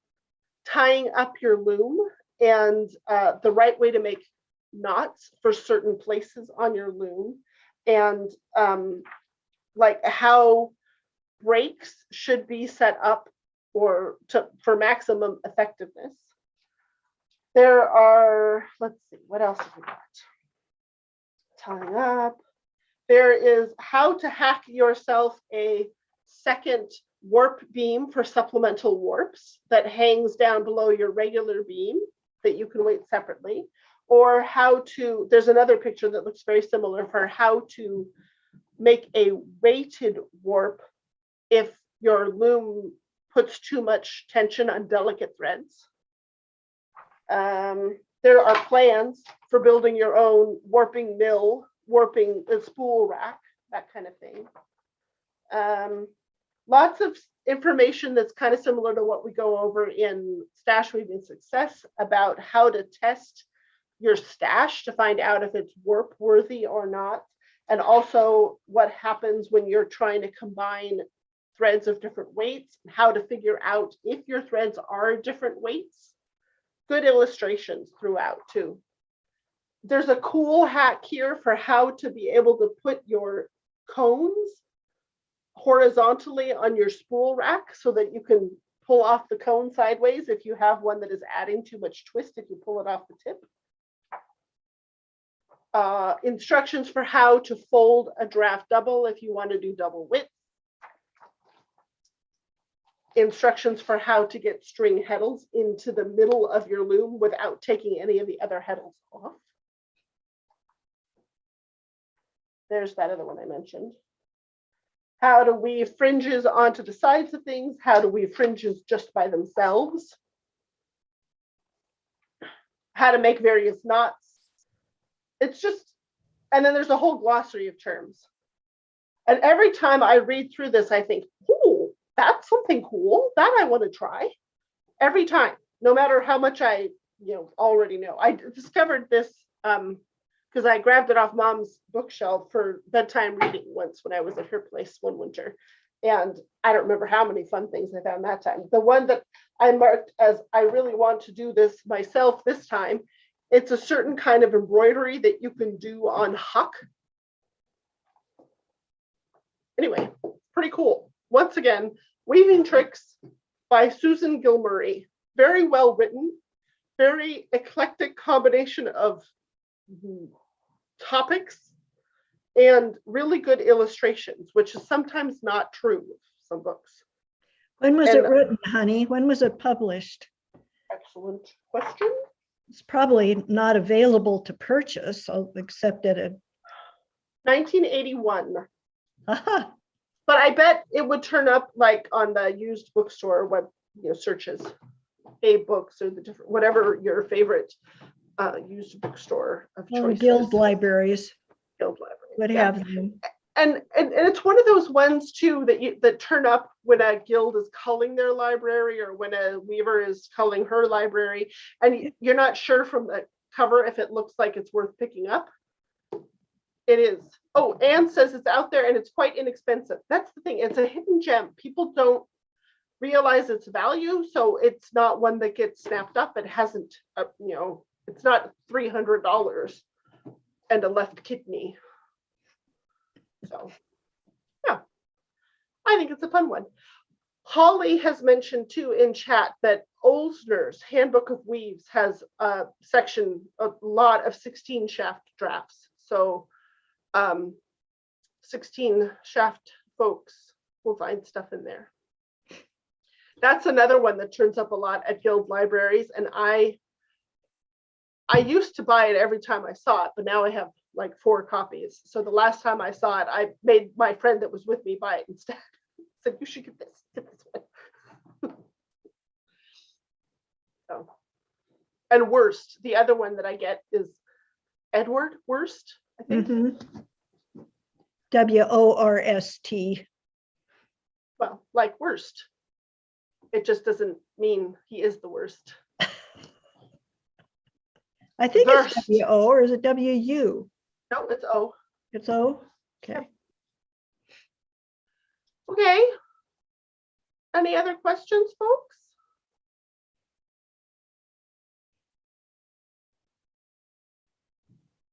tying up your loom and the right way to make knots for certain places on your loom, and like how breaks should be set up or for maximum effectiveness. There are, let's see, what else have we got? Tying up. There is how to hack yourself a second warp beam for supplemental warps that hangs down below your regular beam that you can weight separately, or how to, there's another picture that looks very similar for how to make a weighted warp if your loom puts too much tension on delicate threads. There are plans for building your own warping mill, warping a spool rack, that kind of thing. Lots of information that's kind of similar to what we go over in Stash Weaving Success about how to test your stash to find out if it's warp worthy or not, and also what happens when you're trying to combine threads of different weights, and how to figure out if your threads are different weights. Good illustrations throughout too. There's a cool hack here for how to be able to put your cones horizontally on your spool rack so that you can pull off the cone sideways if you have one that is adding too much twist if you pull it off the tip. Instructions for how to fold a draft double if you want to do double width. instructions for how to get string heddles into the middle of your loom without taking any of the other heddles off. There's that other one I mentioned. How to weave fringes onto the sides of things, how to weave fringes just by themselves, how to make various knots. It's just, and then there's a whole glossary of terms. And every time I read through this, I think, oh, that's something cool that I want to try. Every time, no matter how much I already know. I discovered this because I grabbed it off Mom's bookshelf for bedtime reading once when I was at her place one winter. And I don't remember how many fun things I found that time. The one that I marked as I really want to do this myself this time, it's a certain kind of embroidery that you can do on huck. Anyway, pretty cool. Once again, Weaving Tricks by Susan Gilmurray. Very well written, very eclectic combination of topics and really good illustrations, which is sometimes not true with some books. When was it written, honey? When was it published? Excellent question. It's probably not available to purchase, except at a 1981. Aha. But I bet it would turn up like on the used bookstore web, searches, books or the different, whatever your favorite used bookstore of choice. Guild libraries Guild library would have them. And it's one of those ones too that turn up when a guild is culling their library or when a weaver is culling her library, and you're not sure from the cover if it looks like it's worth picking up. It is. Oh, Anne says it's out there and it's quite inexpensive. That's the thing. It's a hidden gem. People don't realize its value, so it's not one that gets snapped up. It hasn't, it's not $300 and a left kidney. So, yeah, I think it's a fun one. Holly has mentioned too in chat that Olsner's Handbook of Weaves has a section, a lot of 16 shaft drafts. So 16 shaft folks will find stuff in there. That's another one that turns up a lot at guild libraries. And I used to buy it every time I saw it, but now I have like 4 copies. So the last time I saw it, I made my friend that was with me buy it instead. Said, you should get this one. So, and Worst, the other one that I get is Edward Worst, I think. Worst. Well, like worst. It just doesn't mean he is the worst. I think Worst. it's W-O, or is it W-U? No, it's O. It's O? Okay. Okay. Any other questions, folks?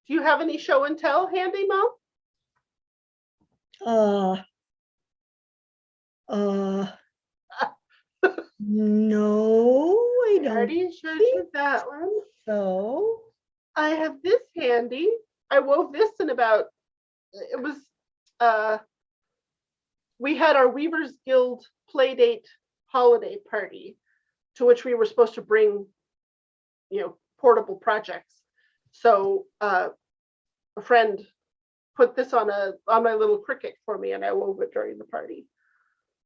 Do you have any show and tell handy, Mom? No, I I don't already showed you that one. so. I have this handy. I wove this in about, it was, we had our Weavers Guild Playdate holiday party to which we were supposed to bring, portable projects. So a friend put this on my little Cricut for me, and I wove it during the party.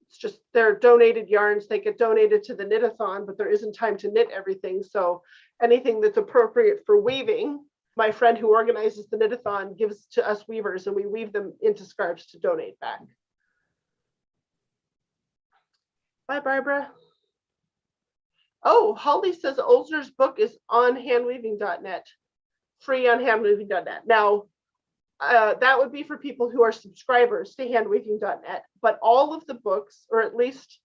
It's just, they're donated yarns. They get donated to the knit-a-thon, but there isn't time to knit everything. So anything that's appropriate for weaving, my friend who organizes the knit-a-thon gives to us weavers, and we weave them into scarves to donate back. Bye, Barbara. Oh, Holly says Olsner's book is on handweaving.net, free on handweaving.net. Now, that would be for people who are subscribers to handweaving.net, but all of the books, or at least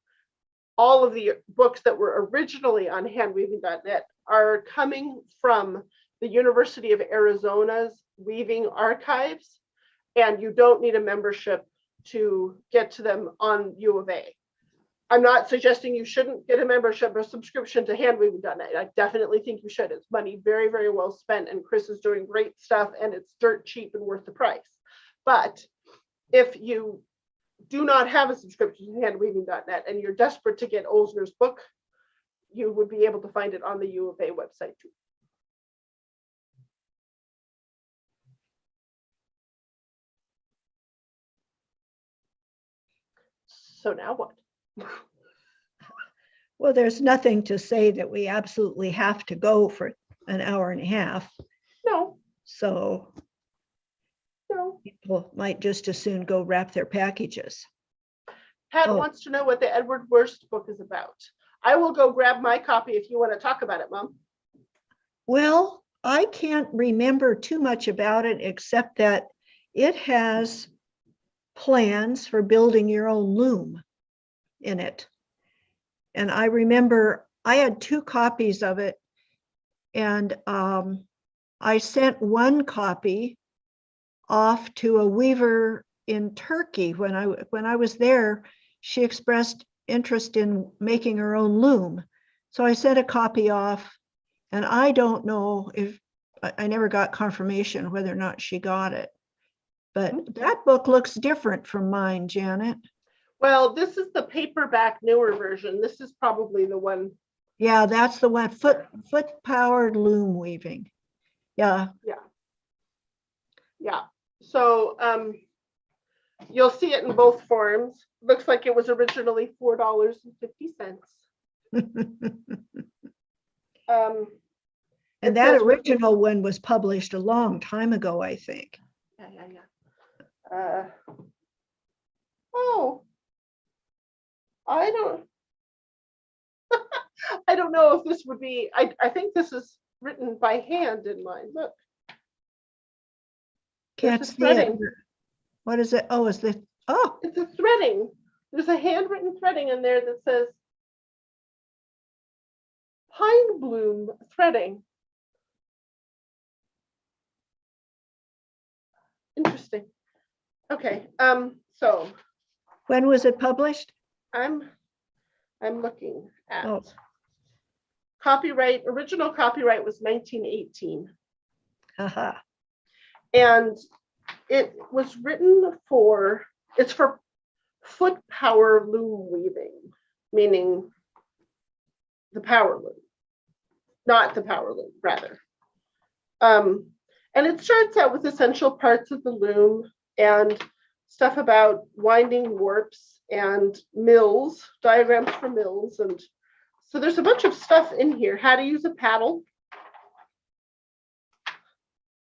all of the books that were originally on handweaving.net, are coming from the University of Arizona's Weaving Archives, and you don't need a membership to get to them on U of A. I'm not suggesting you shouldn't get a membership or subscription to handweaving.net. I definitely think you should. It's money very, very well spent, and Chris is doing great stuff, and it's dirt cheap and worth the price. But if you do not have a subscription to handweaving.net and you're desperate to get Olsner's book, you would be able to find it on the U of A website too. So now what? Well, there's nothing to say that we absolutely have to go for an hour and a half. No, So no. people might just as soon go wrap their packages. Pat Oh. wants to know what the Edward Wurst book is about. I will go grab my copy if you want to talk about it, Mom. Well, I can't remember too much about it except that it has plans for building your own loom in it. And I remember I had 2 copies of it, and I sent one copy off to a weaver in Turkey. When I was there, she expressed interest in making her own loom. So I sent a copy off, and I don't know if I never got confirmation whether or not she got it. But that book looks different from mine, Janet. Well, this is the paperback newer version. This is probably the one. Yeah, that's the one, foot powered loom weaving. Yeah. Yeah. So you'll see it in both forms. Looks like it was originally $4.50. And that original one was published a long time ago, I think. Yeah. Oh, I don't know if this would be, I think this is written by hand in mine. Look. Can't There's a see it. threading. What is it? Oh, is this? Oh, It's a threading. There's a handwritten threading in there that says pine bloom threading. Interesting. Okay. So when was it published? I'm looking at Oh. Original copyright was 1918. Haha. And it was written it's for foot power loom weaving, meaning the power loom, not the power loom, rather. And it starts out with essential parts of the loom and stuff about winding warps and mills, diagrams for mills. And so there's a bunch of stuff in here, how to use a paddle.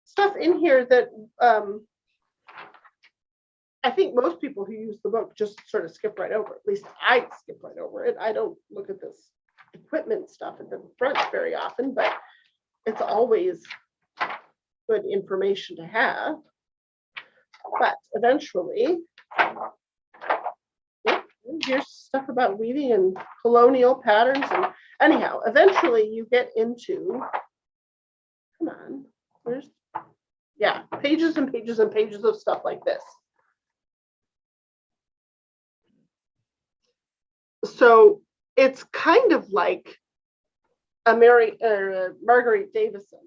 Stuff in here that I think most people who use the book just sort of skip right over. At least I skip right over it. I don't look at this equipment stuff at the front very often, but it's always good information to have. But eventually, here's stuff about weaving and colonial patterns. And anyhow, eventually you get into, come on, pages and pages and pages of stuff like this. So it's kind of like a Marguerite Davison.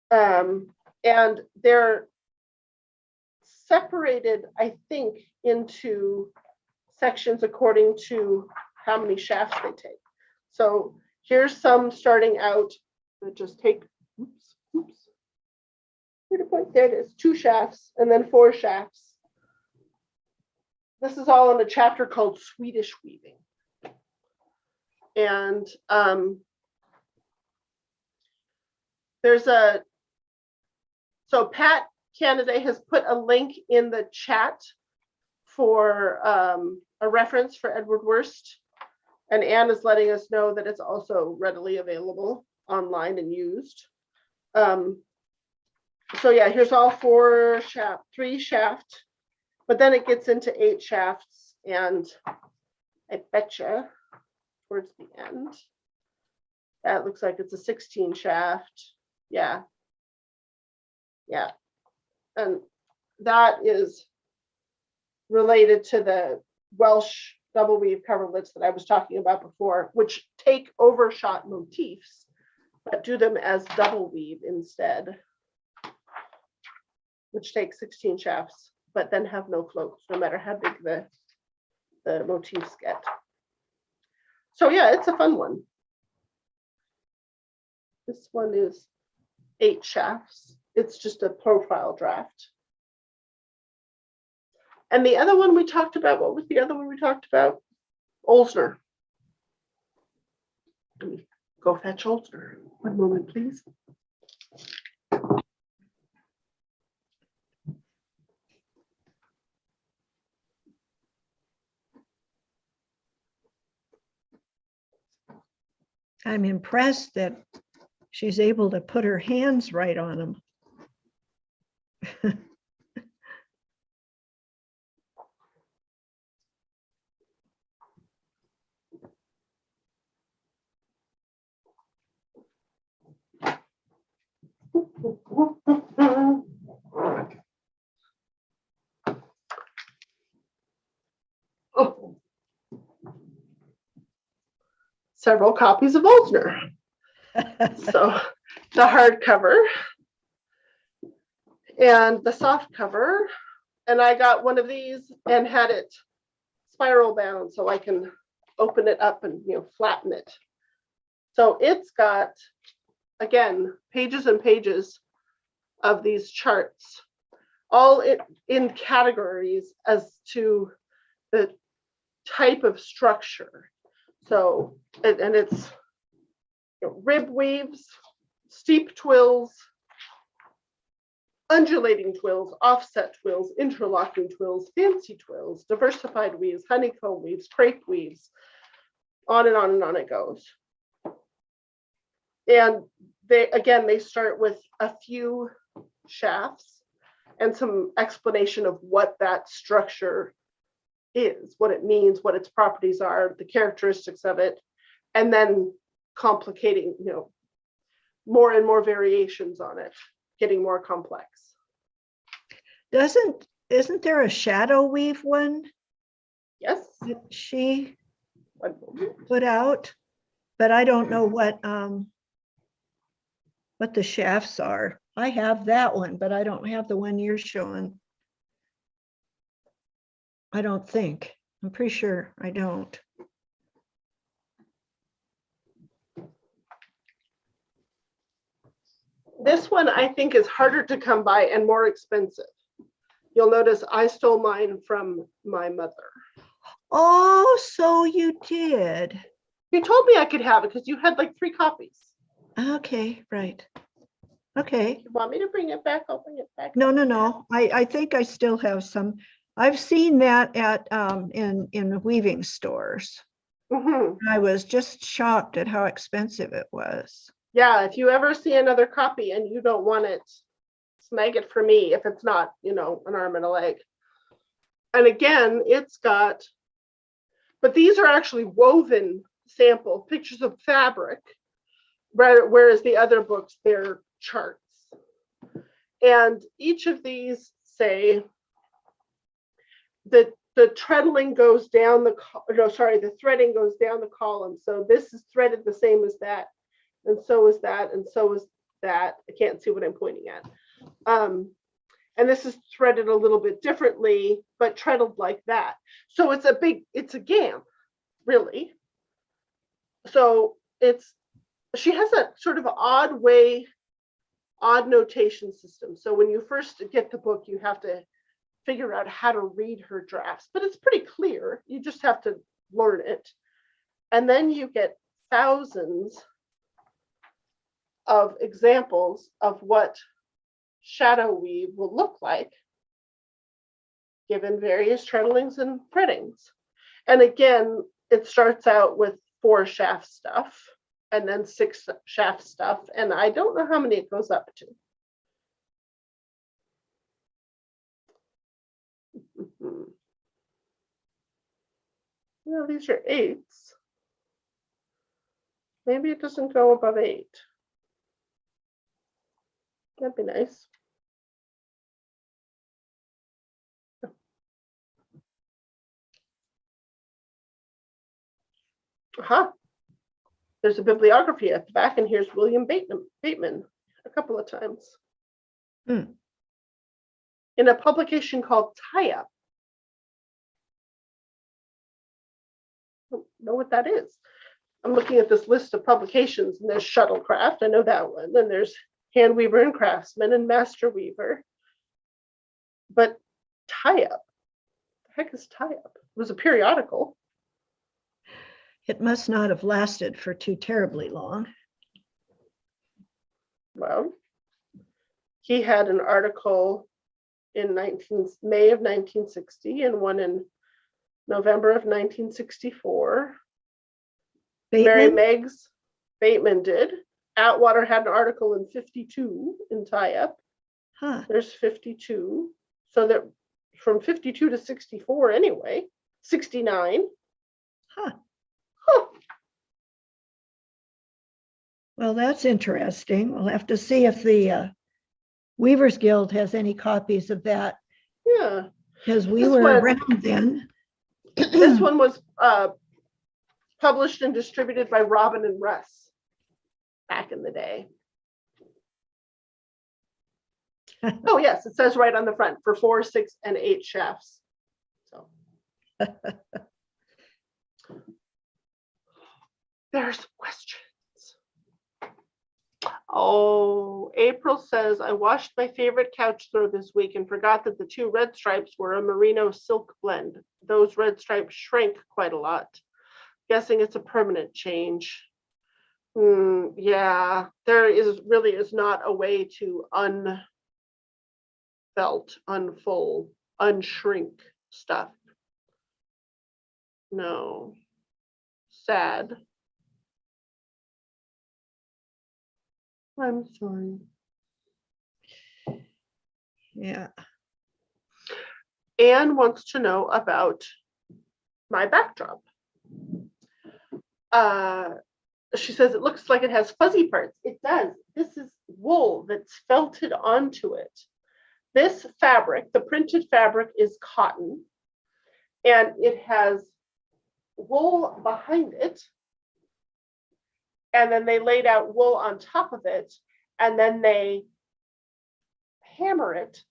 And they're separated, I think, into sections according to how many shafts they take. So here's some starting out that just take, where to point? There it is, 2 shafts and then 4 shafts. This is all in a chapter called Swedish weaving. And so Pat Canada has put a link in the chat for a reference for Edward Wurst. And Anne is letting us know that it's also readily available online and used. So yeah, here's all 3 shaft, but then it gets into 8 shafts, and I betcha towards the end, that looks like it's a 16 shaft. Yeah. And that is related to the Welsh double weave coverlets that I was talking about before, which take overshot motifs, but do them as double weave instead, which takes 16 shafts. but then have no floats, no matter how big the motifs get. So yeah, it's a fun one. This one is 8 shafts. It's just a profile draft. And the other one we talked about, what was the other one we talked about? Olsner. Let me go fetch Olsner. One moment, please. I'm impressed that she's able to put her hands right on them. Oh. Several copies of Olsner. So the hardcover and the soft cover. And I got one of these and had it spiral bound so I can open it up and flatten it. So it's got, again, pages and pages of these charts, all in categories as to the type of structure. So, and it's rib weaves, steep twills, undulating twills, offset twills, interlocking twills, fancy twills, diversified weaves, honeycomb weaves, crepe weaves, on and on and on it goes. And they start with a few shafts and some explanation of what that structure is, what it means, what its properties are, the characteristics of it, and then complicating, more and more variations on it, getting more complex. Isn't there a shadow weave one? Yes. That she put out, but I don't know what the shafts are. I have that one, but I don't have the one you're showing. I don't think. I'm pretty sure I don't. This one I think is harder to come by and more expensive. You'll notice I stole mine from my mother. Oh, so you did. You told me I could have it because you had like 3 copies. Okay, right. Okay. You want me to bring it back? I'll bring it back. No. I think I still have some. I've seen that at in weaving stores. Mm-hmm. I was just shocked at how expensive it was. Yeah, if you ever see another copy and you don't want it, snag it for me if it's not, an arm and a leg. And again, it's got, but these are actually woven sample pictures of fabric, whereas the other books, they're charts. And each of these say that the treadling goes down the threading goes down the column. So this is threaded the same as that, and so is that, and so is that. I can't see what I'm pointing at. And this is threaded a little bit differently, but treadled like that. So it's a gamp, really. So she has a sort of odd notation system. So when you first get the book, you have to figure out how to read her drafts, but it's pretty clear. You just have to learn it. And then you get thousands of examples of what shadow weave will look like given various treadlings and threadings. And again, it starts out with 4 shaft stuff and then 6 shaft stuff. And I don't know how many it goes up to. Well, these are 8s. Maybe it doesn't go above 8. That'd be nice. Aha. There's a bibliography at the back, and here's William Bateman a couple of times. in a publication called Tie Up. I don't know what that is. I'm looking at this list of publications, and there's Shuttlecraft, I know that one. Then there's Hand Weaver and Craftsman and Master Weaver. But Tie Up, the heck is Tie Up? It was a periodical. It must not have lasted for too terribly long. Well, he had an article in May of 1960 and one in November of 1964. Mary Bateman? Meggs Bateman did. Atwater had an article in 52 in Tie Up. Huh. There's 52. So that from 52 to 64 anyway, 69. Huh. Huh. Well, that's interesting. We'll have to see if the Weavers Guild has any copies of that, Yeah. because we This were one- around then. This one was published and distributed by Robin and Russ back in the day. Oh, yes, it says right on the front for 4, 6, and 8 chefs. So there's questions. Oh, April says, I washed my favorite couch throw this week and forgot that the 2 red stripes were a merino silk blend. Those red stripes shrank quite a lot. Guessing it's a permanent change. Yeah, there really is not a way to unfelt, unfold, unshrink stuff. No. Sad. I'm sorry. Yeah. Anne wants to know about my backdrop. She says it looks like it has fuzzy parts. It does. This is wool that's felted onto it. This fabric, the printed fabric, is cotton, and it has wool behind it. And then they laid out wool on top of it, and then they hammer it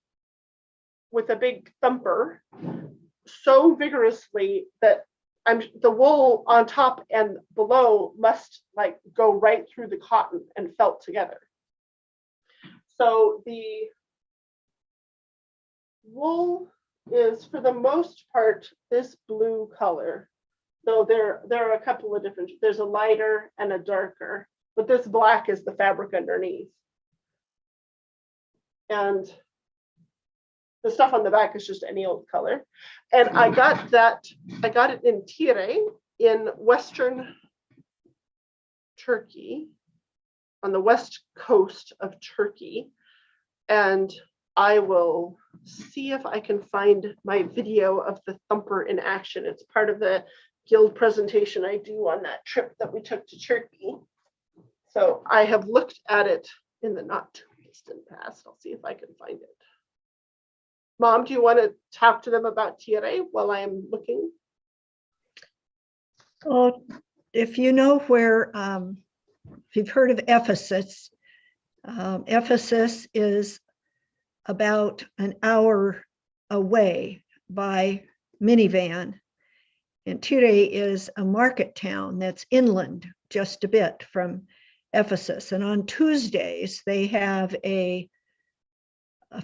with a big thumper so vigorously that the wool on top and below must like go right through the cotton and felt together. So the wool is, for the most part, this blue color. So there are a couple of different, there's a lighter and a darker, but this black is the fabric underneath. And the stuff on the back is just any old color. And I got it in Tire in Western Turkey, on the west coast of Turkey. And I will see if I can find my video of the thumper in action. It's part of the guild presentation I do on that trip that we took to Turkey. So I have looked at it in the not too distant past. I'll see if I can find it. Mom, do you want to talk to them about Tire while I'm looking? Well, if you know where, if you've heard of Ephesus, Ephesus is about an hour away by minivan. And Tire is a market town that's inland just a bit from Ephesus. And on Tuesdays, they have a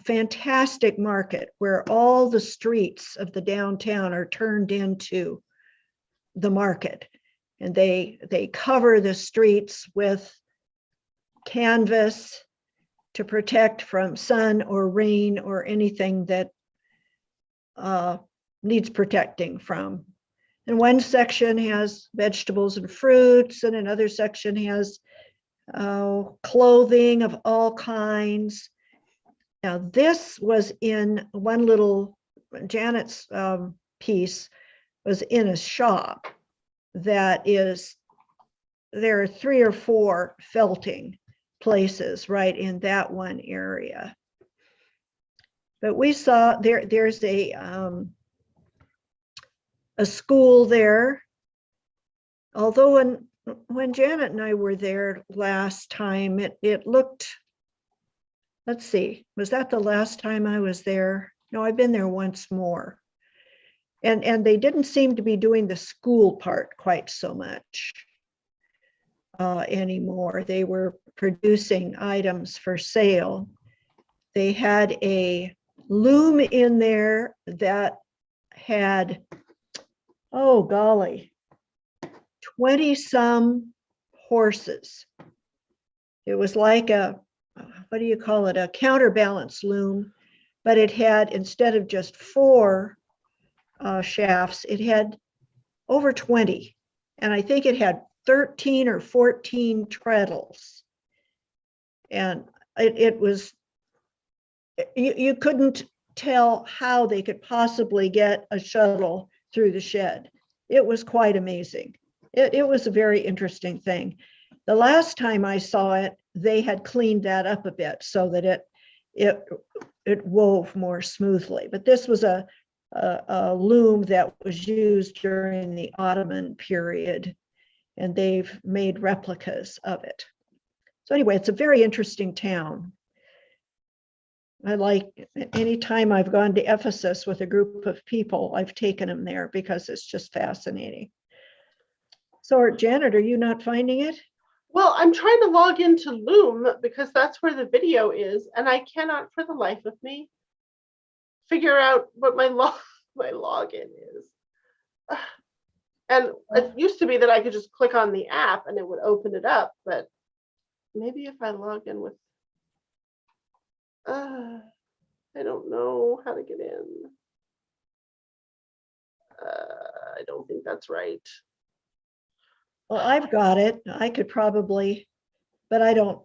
fantastic market where all the streets of the downtown are turned into the market. And they cover the streets with canvas to protect from sun or rain or anything that needs protecting from. And one section has vegetables and fruits, and another section has clothing of all kinds. Now, this was in one little, Janet's piece was in a shop that is, there are 3 or 4 felting places right in that one area. But we saw there's a school there. Although when Janet and I were there last time, it looked let's see, was that the last time I was there? No, I've been there once more. And they didn't seem to be doing the school part quite so much anymore. They were producing items for sale. They had a loom in there that had, oh golly, 20 some horses. It was like a, what do you call it? A counterbalance loom, but it had, instead of just 4 shafts, it had over 20. And I think it had 13 or 14 treadles. And it was, you couldn't tell how they could possibly get a shuttle through the shed. It was quite amazing. It was a very interesting thing. The last time I saw it, they had cleaned that up a bit so that it wove more smoothly. But this was a loom that was used during the Ottoman period, and they've made replicas of it. So anyway, it's a very interesting town. I like, anytime I've gone to Ephesus with a group of people, I've taken them there because it's just fascinating. So Janet, are you not finding it? Well, I'm trying to log into Loom because that's where the video is, and I cannot for the life of me figure out what my login is. And it used to be that I could just click on the app and it would open it up, but maybe if I log in with, I don't know how to get in. I don't think that's right. Well, I've got it. I could probably, but I don't,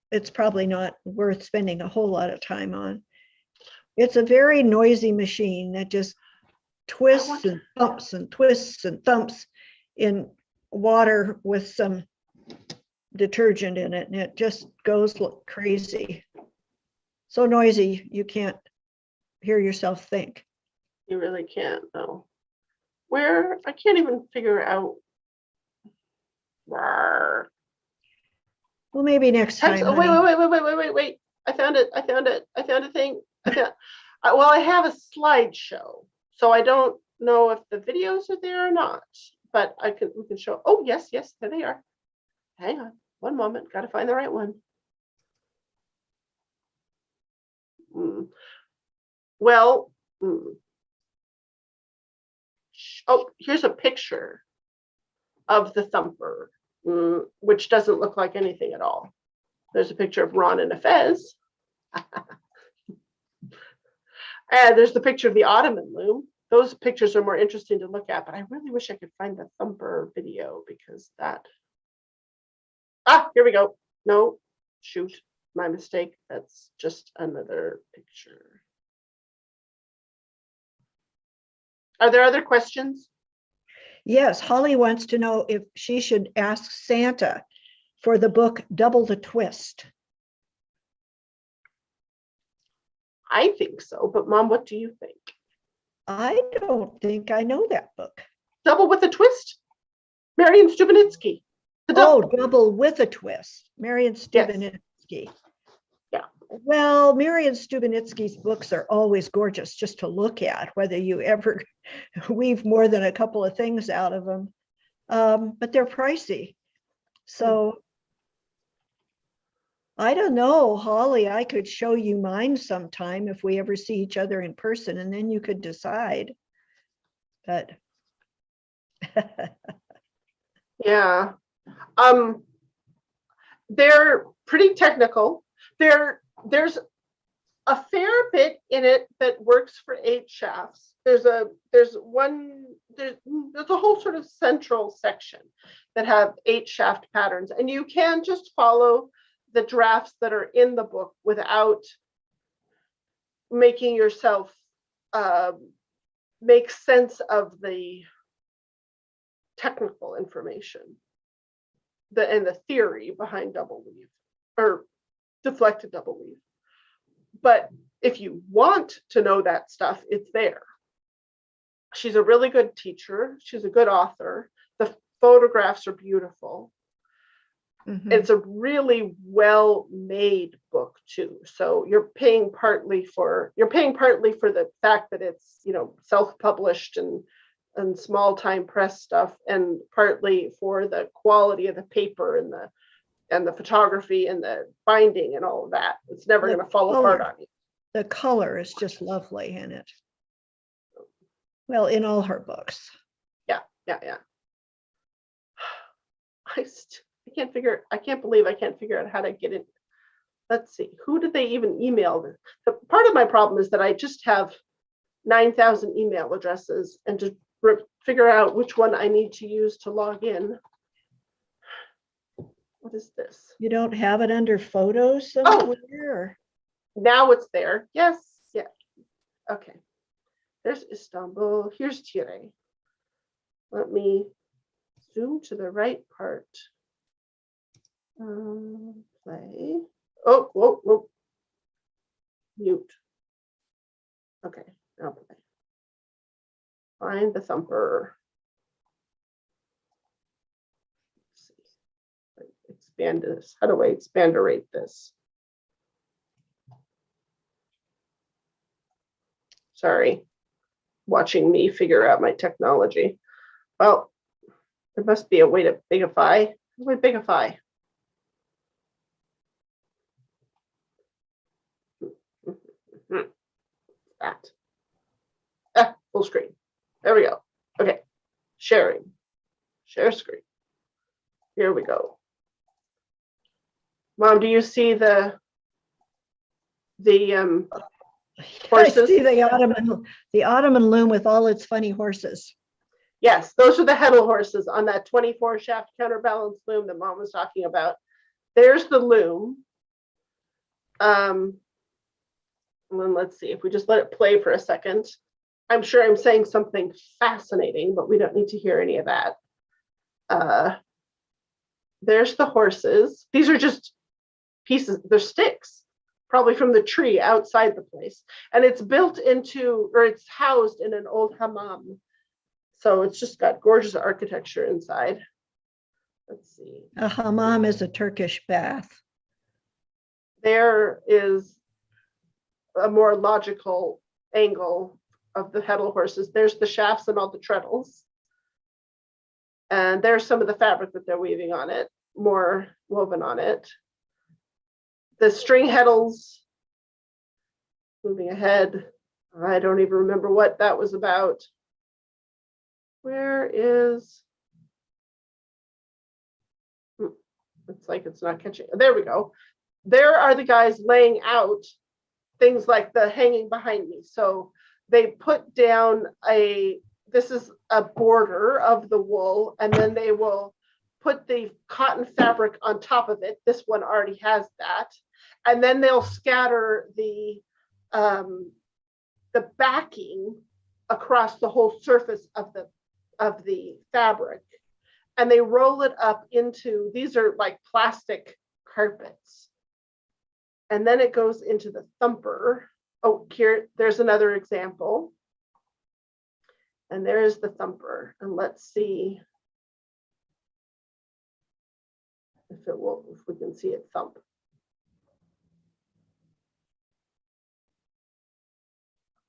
it's probably not worth spending a whole lot of time on. It's a very noisy machine that just twists and thumps and twists and thumps in water with some detergent in it, and it just goes crazy. So noisy, you can't hear yourself think. You really can't, though. Where, I can't even figure out. Well, maybe next time. Oh, wait. I found it. I found a thing. Well, I have a slideshow, so I don't know if the videos are there or not, but we can show. Oh, yes, there they are. Hang on one moment. Got to find the right one. Well, oh, here's a picture of the thumper, which doesn't look like anything at all. There's a picture of Ron in a fez. And there's the picture of the Ottoman loom. Those pictures are more interesting to look at, but I really wish I could find the thumper video because that. Here we go. No, shoot, my mistake. That's just another picture. Are there other questions? Yes, Holly wants to know if she should ask Santa for the book Double the Twist. I think so, but Mom, what do you think? I don't think I know that book. Double with a Twist? Marian Stubenitsky. Double with a Twist. Marian Stubenitsky. Yes. Yeah. Well, Marian Stubenitsky's books are always gorgeous just to look at, whether you ever weave more than a couple of things out of them. But they're pricey. So I don't know, Holly, I could show you mine sometime if we ever see each other in person, and then you could decide. But yeah. They're pretty technical. There's a fair bit in it that works for 8 shafts. There's a whole sort of central section that have 8 shaft patterns, and you can just follow the drafts that are in the book without making yourself make sense of the technical information and the theory behind double weave or deflected double weave. But if you want to know that stuff, it's there. She's a really good teacher. She's a good author. The photographs are beautiful. Mhm. It's a really well-made book too. So you're paying partly for the fact that it's, you know, self-published and small time press stuff, and partly for the quality of the paper and the photography and the binding and all of that. It's never The going to fall apart color. on you. The color is just lovely in it. Well, in all her books. Yeah. I can't believe I can't figure out how to get it. Let's see, who did they even email? The part of my problem is that I just have 9,000 email addresses, and to figure out which one I need to use to log in. What is this? You don't have it under photos Oh. somewhere? Now it's there. Yes. Yeah. Okay. There's Istanbul. Here's Tire. Let me zoom to the right part. Play. Oh, whoa. Mute. Okay, now play. Find the thumper. Let's see. Expand this. How do I expand-erate this? Sorry, watching me figure out my technology. Well, there must be a way to bigify. How do I bigify? That. Full screen. There we go. Okay. Sharing. Share screen. Here we go. Mom, do you see the horses? I see the Ottoman loom with all its funny horses. Yes, those are the heddle horses on that 24 shaft counterbalance loom that Mom was talking about. There's the loom. And then let's see if we just let it play for a second. I'm sure I'm saying something fascinating, but we don't need to hear any of that. There's the horses. These are just pieces, they're sticks, probably from the tree outside the place. And it's built into, or it's housed in an old hammam. So it's just got gorgeous architecture inside. Let's see. A hammam is a Turkish bath. There is a more logical angle of the heddle horses. There's the shafts and all the treadles. And there's some of the fabric that they're weaving on it, more woven on it. The string heddles, moving ahead. I don't even remember what that was about. Where is, it's like it's not catching. There we go. There are the guys laying out things like the hanging behind me. So they put down this is a border of the wool, and then they will put the cotton fabric on top of it. This one already has that. And then they'll scatter the backing across the whole surface of the fabric. And they roll it up into, these are like plastic carpets. And then it goes into the thumper. Oh, there's another example. And there's the thumper. And let's see if we can see it thump.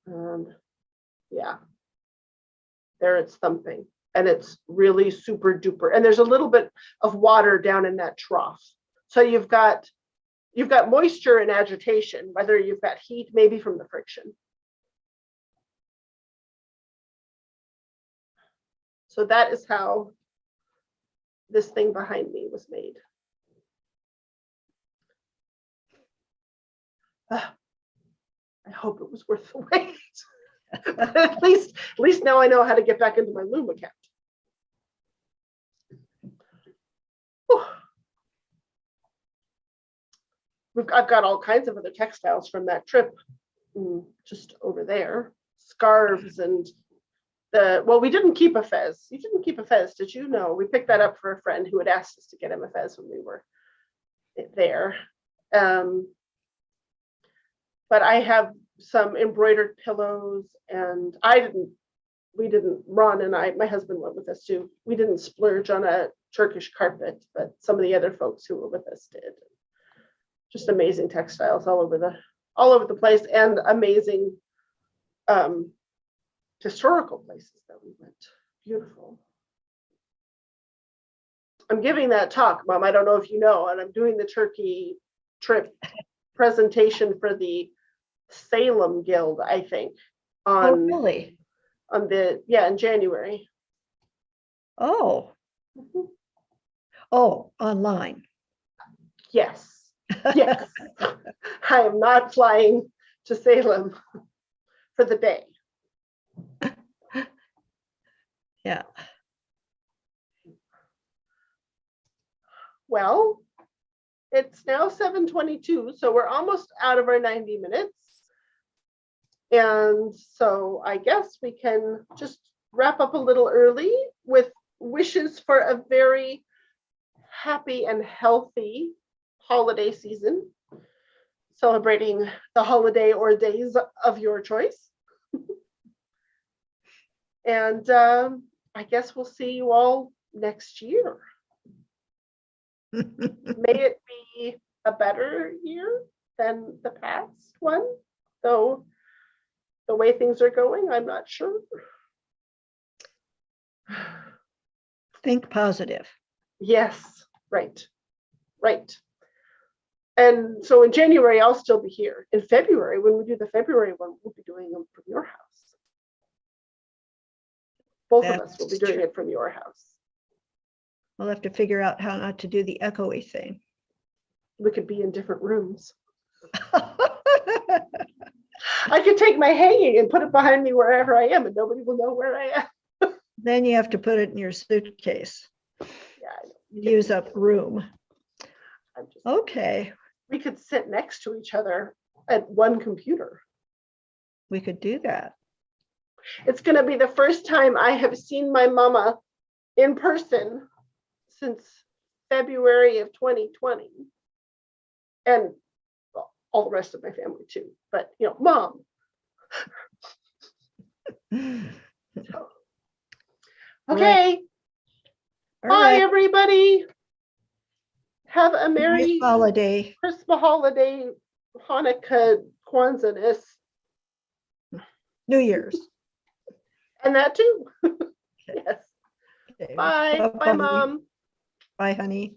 And yeah, there it's thumping. And it's really super duper. And there's a little bit of water down in that trough. So you've got moisture and agitation, whether you've got heat, maybe from the friction. So that is how this thing behind me was made. I hope it was worth the wait. But at least now I know how to get back into my Loom account. I've got all kinds of other textiles from that trip just over there. Scarves and we didn't keep a fez. You didn't keep a fez, did you? No, we picked that up for a friend who had asked us to get him a fez when we were there. But I have some embroidered pillows, and I didn't Ron and I, my husband went with us too. We didn't splurge on a Turkish carpet, but some of the other folks who were with us did. Just amazing textiles all over the place, and amazing historical places that we went. Beautiful. I'm giving that talk, Mom. I don't know if you know, and I'm doing the Turkey trip presentation for the Salem Guild, I think. Oh, really? In January. Oh. Oh, online. Yes. Yes. I am not flying to Salem for the day. Yeah. Well, it's now 7:22, so we're almost out of our 90 minutes. And so I guess we can just wrap up a little early with wishes for a very happy and healthy holiday season, celebrating the holiday or days of your choice. And I guess we'll see you all next year. May it be a better year than the past one, though the way things are going, I'm not sure. Think positive. Yes, right. And so in January, I'll still be here. In February, when we do the February one, we'll be doing them from your house. Both of us will be doing it from your house. We'll have to figure out how not to do the echoey thing. We could be in different rooms. I could take my hanging and put it behind me wherever I am, and nobody will know where I am. Then you have to put it in your suitcase. Yeah, I know. Use up room. Just, okay. We could sit next to each other at one computer. We could do that. It's going to be the first time I have seen my mama in person since February of 2020. And well, all the rest of my family too. But, Mom. So, okay. Right. Bye, everybody. Have a merry nice holiday. Christmas holiday, Hanukkah, Kwanzaa-ness. New Year's. And that too. Okay. Yes. Okay. Bye. Bye, Mom. Bye, honey.